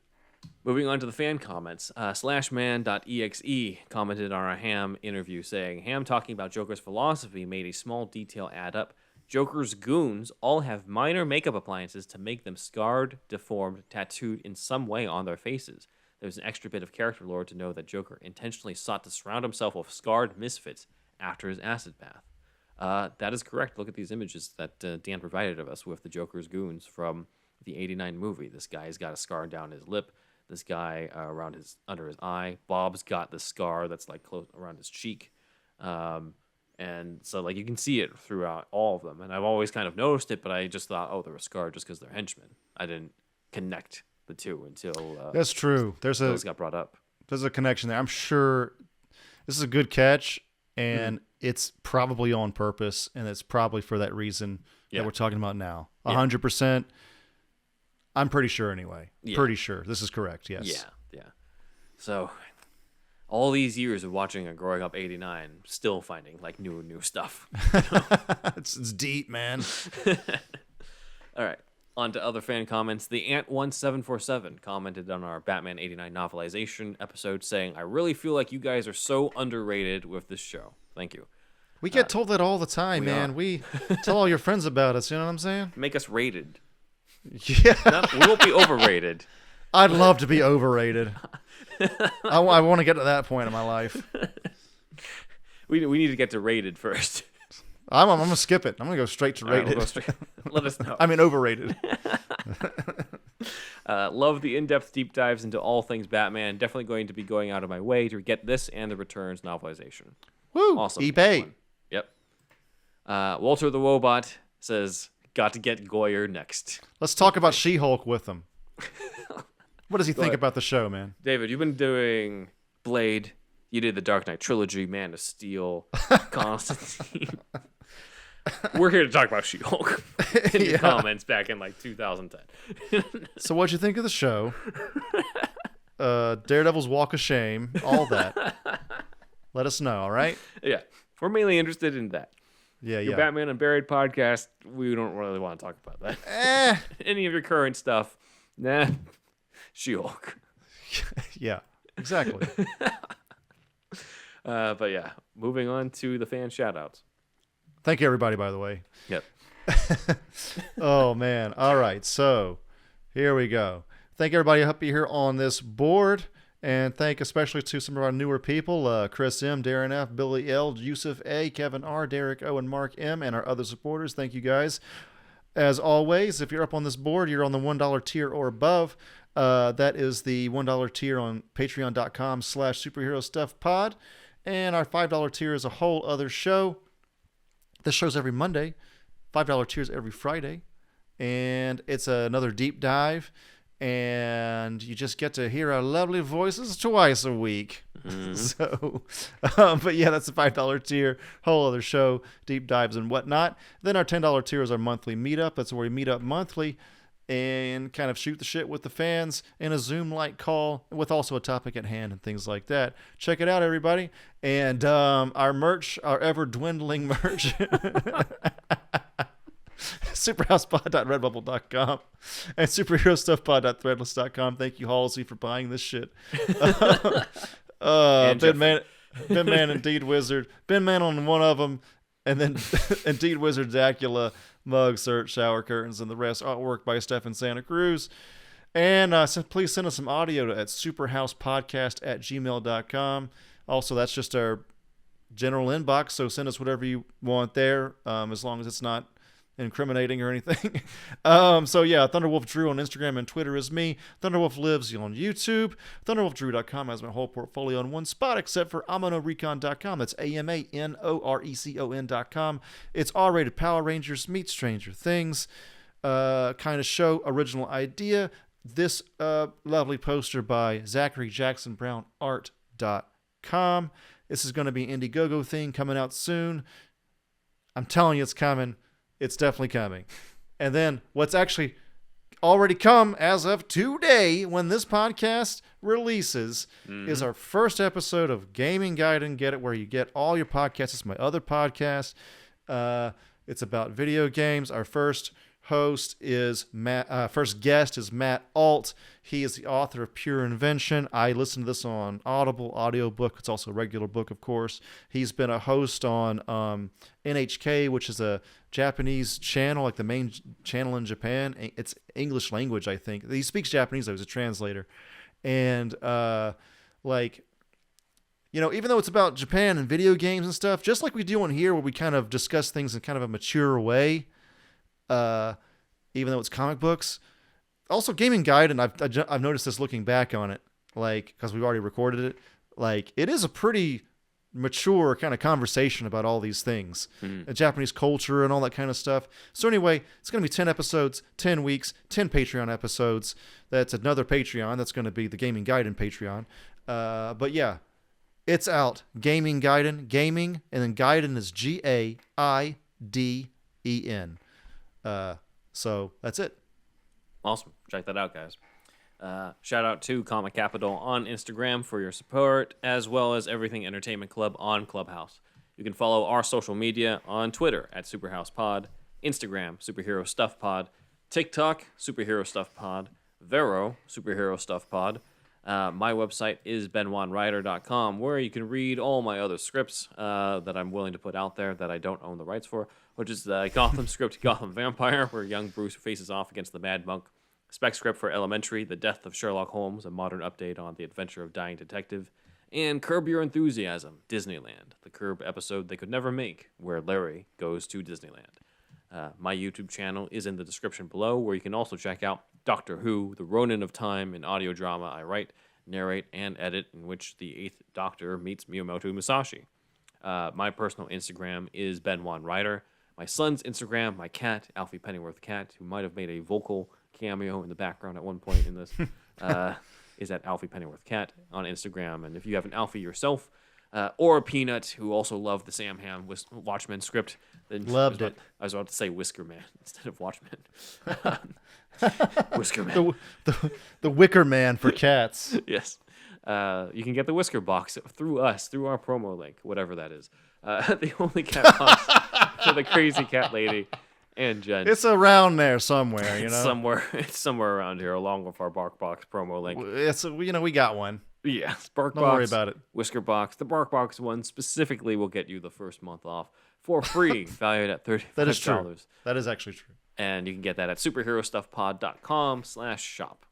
Speaker 1: Moving on to the fan comments. /man.exe commented on our Hamm interview saying, Hamm talking about Joker's philosophy made a small detail add up. Joker's goons all have minor makeup appliances to make them scarred, deformed, tattooed in some way on their faces. There's an extra bit of character lore to know that Joker intentionally sought to surround himself with scarred misfits after his acid bath. That is correct. Look at these images that Dan provided of us with the Joker's goons from the 89 movie. This guy's got a scar down his lip. This guy under his eye. Bob's got the scar that's like close around his cheek. And so like you can see it throughout all of them. And I've always kind of noticed it, but I just thought, oh, they were scarred just because they're henchmen. I didn't connect the two until
Speaker 2: that's true. Those
Speaker 1: got brought up.
Speaker 2: There's a connection there. I'm sure this is a good catch, and it's probably on purpose, and it's probably for that reason that we're talking about now. 100%. I'm pretty sure anyway. Yeah. Pretty sure this is correct. Yes.
Speaker 1: Yeah. So all these years of watching and growing up 89, still finding like new stuff.
Speaker 2: It's deep, man.
Speaker 1: All right. On to other fan comments. The Ant1747 commented on our Batman 89 novelization episode saying, I really feel like you guys are so underrated with this show. Thank you.
Speaker 2: We get told that all the time, man. We tell all your friends about us, you know what I'm saying?
Speaker 1: Make us rated.
Speaker 2: Yeah.
Speaker 1: We won't be overrated.
Speaker 2: I'd love to be overrated. I want to get to that point in my life.
Speaker 1: We need to get to rated first.
Speaker 2: I'm going to skip it. I'm going to go straight to rated.
Speaker 1: We'll go let us know.
Speaker 2: I mean, overrated.
Speaker 1: Love the in-depth deep dives into all things Batman. Definitely going to be going out of my way to get this and the Returns novelization.
Speaker 2: Woo!
Speaker 1: Awesome.
Speaker 2: eBay.
Speaker 1: Yep. Walter the Wobot says, got to get Goyer next.
Speaker 2: Let's talk about She-Hulk with him. What does he think about the show, man?
Speaker 1: David, you've been doing Blade. You did the Dark Knight trilogy, Man of Steel, Constantine. We're here to talk about She-Hulk in the comments back in like 2010.
Speaker 2: So what'd you think of the show? Daredevil's Walk of Shame, all that. Let us know, all right?
Speaker 1: Yeah. We're mainly interested in that. Your Batman Unburied podcast, we don't really want to talk about that. Any of your current stuff, nah. She-Hulk.
Speaker 2: Yeah, exactly.
Speaker 1: But yeah, moving on to the fan shoutouts.
Speaker 2: Thank you, everybody, by the way.
Speaker 1: Yep.
Speaker 2: Oh, man. All right, so here we go. Thank everybody up here on this board. And thank especially to some of our newer people, Chris M., Darren F., Billy L., Yusuf A., Kevin R., Derek O., and Mark M., and our other supporters. Thank you guys. As always, if you're up on this board, you're on the $1 tier or above. That is the $1 tier on patreon.com/superherostuffpod. And our $5 tier is a whole other show. This show's every Monday. $5 tier is every Friday. And it's another deep dive. And you just get to hear our lovely voices twice a week. Mm-hmm. So, but yeah, that's the $5 tier, whole other show, deep dives and whatnot. Then our $10 tier is our monthly meetup. That's where we meet up monthly and kind of shoot the shit with the fans in a Zoom-like call with also a topic at hand and things like that. Check it out, everybody. And our merch, our ever-dwindling merch, superhousepod.redbubble.com and superherostuffpod.threadless.com. Thank you, Halsey, for buying this shit. Ben Man and Deed Wizard. Ben Man on one of them, and then Indeed Wizard Dracula, mug, search, shower curtains, and the rest artwork by Stefan Santa Cruz. And please send us some audio at superhousepodcast@gmail.com. Also, that's just our general inbox, so send us whatever you want there, as long as it's not incriminating or anything. So yeah, ThunderWolfDrew on Instagram and Twitter is me. ThunderWolf lives on YouTube. ThunderWolfDrew.com has my whole portfolio in one spot except for AmanoRecon.com. That's AMANORECON.com. It's R-rated Power Rangers meet Stranger Things kind of show, original idea. This lovely poster by Zachary Jackson Brown Art.com. This is going to be an Indiegogo thing coming out soon. I'm telling you, it's coming. It's definitely coming. And then what's actually already come as of today when this podcast releases is our first episode of Gaming Guide and Get It, where you get all your podcasts. It's my other podcast. It's about video games. Our first host is first guest is Matt Alt. He is the author of Pure Invention. I listen to this on Audible audiobook. It's also a regular book, of course. He's been a host on NHK, which is a Japanese channel, like the main channel in Japan. It's English language, I think. He speaks Japanese, though. He's a translator. And even though it's about Japan and video games and stuff, just like we do on here, where we kind of discuss things in kind of a mature way, even though it's comic books. Also, Gaming Guide, and I've noticed this looking back on it, like, because we've already recorded it, like, it is a pretty mature kind of conversation about all these things, Japanese culture and all that kind of stuff. So anyway, it's going to be 10 episodes, 10 weeks, 10 Patreon episodes. That's another Patreon. That's going to be the Gaming Gaiden Patreon. But yeah, it's out. Gaming Gaiden, gaming, and then Gaiden is Gaiden. So that's it.
Speaker 1: Awesome. Check that out, guys. Shout out to Comic Capital on Instagram for your support, as well as Everything Entertainment Club on Clubhouse. You can follow our social media on Twitter at SuperHousePod, Instagram, Superhero Stuff Pod, TikTok, Superhero Stuff Pod, Vero, Superhero Stuff Pod. My website is benoitwriter.com, where you can read all my other scripts that I'm willing to put out there that I don't own the rights for, which is the Gotham script, Gotham Vampire, where young Bruce faces off against the Mad Monk. Spec script for Elementary, The Death of Sherlock Holmes, a modern update on the adventure of dying detective. And Curb Your Enthusiasm, Disneyland, the Curb episode they could never make, where Larry goes to Disneyland. My YouTube channel is in the description below, where you can also check out Doctor Who, The Ronin of Time, an audio drama I write, narrate, and edit, in which the 8th Doctor meets Miyamoto Musashi. My personal Instagram is Ben1Writer. My son's Instagram, my cat, Alfie Pennyworth Cat, who might have made a vocal cameo in the background at one point in this, is at Alfie Pennyworth Cat on Instagram. And if you have an Alfie yourself, or a Peanut, who also loved the Sam Hamm Watchmen script, then
Speaker 2: loved it.
Speaker 1: I was about to say Whisker Man instead of Watchmen. Whisker Man.
Speaker 2: The Wicker Man for cats.
Speaker 1: Yes. You can get the Whisker Box through us, through our promo link, whatever that is. The only cat box for the crazy cat lady and Jen.
Speaker 2: It's around there somewhere, you know.
Speaker 1: It's somewhere around here, along with our BarkBox promo link.
Speaker 2: We got one.
Speaker 1: Yeah, BarkBox.
Speaker 2: Don't worry about it.
Speaker 1: Whisker Box. The BarkBox one specifically will get you the first month off for free, valued at $35.
Speaker 2: That is true. That is actually true.
Speaker 1: And you can get that at superherostuffpod.com/shop.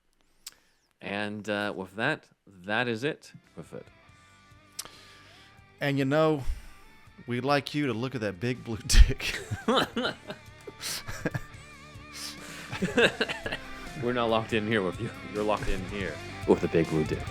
Speaker 1: And with that is it with it.
Speaker 2: And we'd like you to look at that big blue dick.
Speaker 1: We're not locked in here with you. You're locked in here with the big blue dick.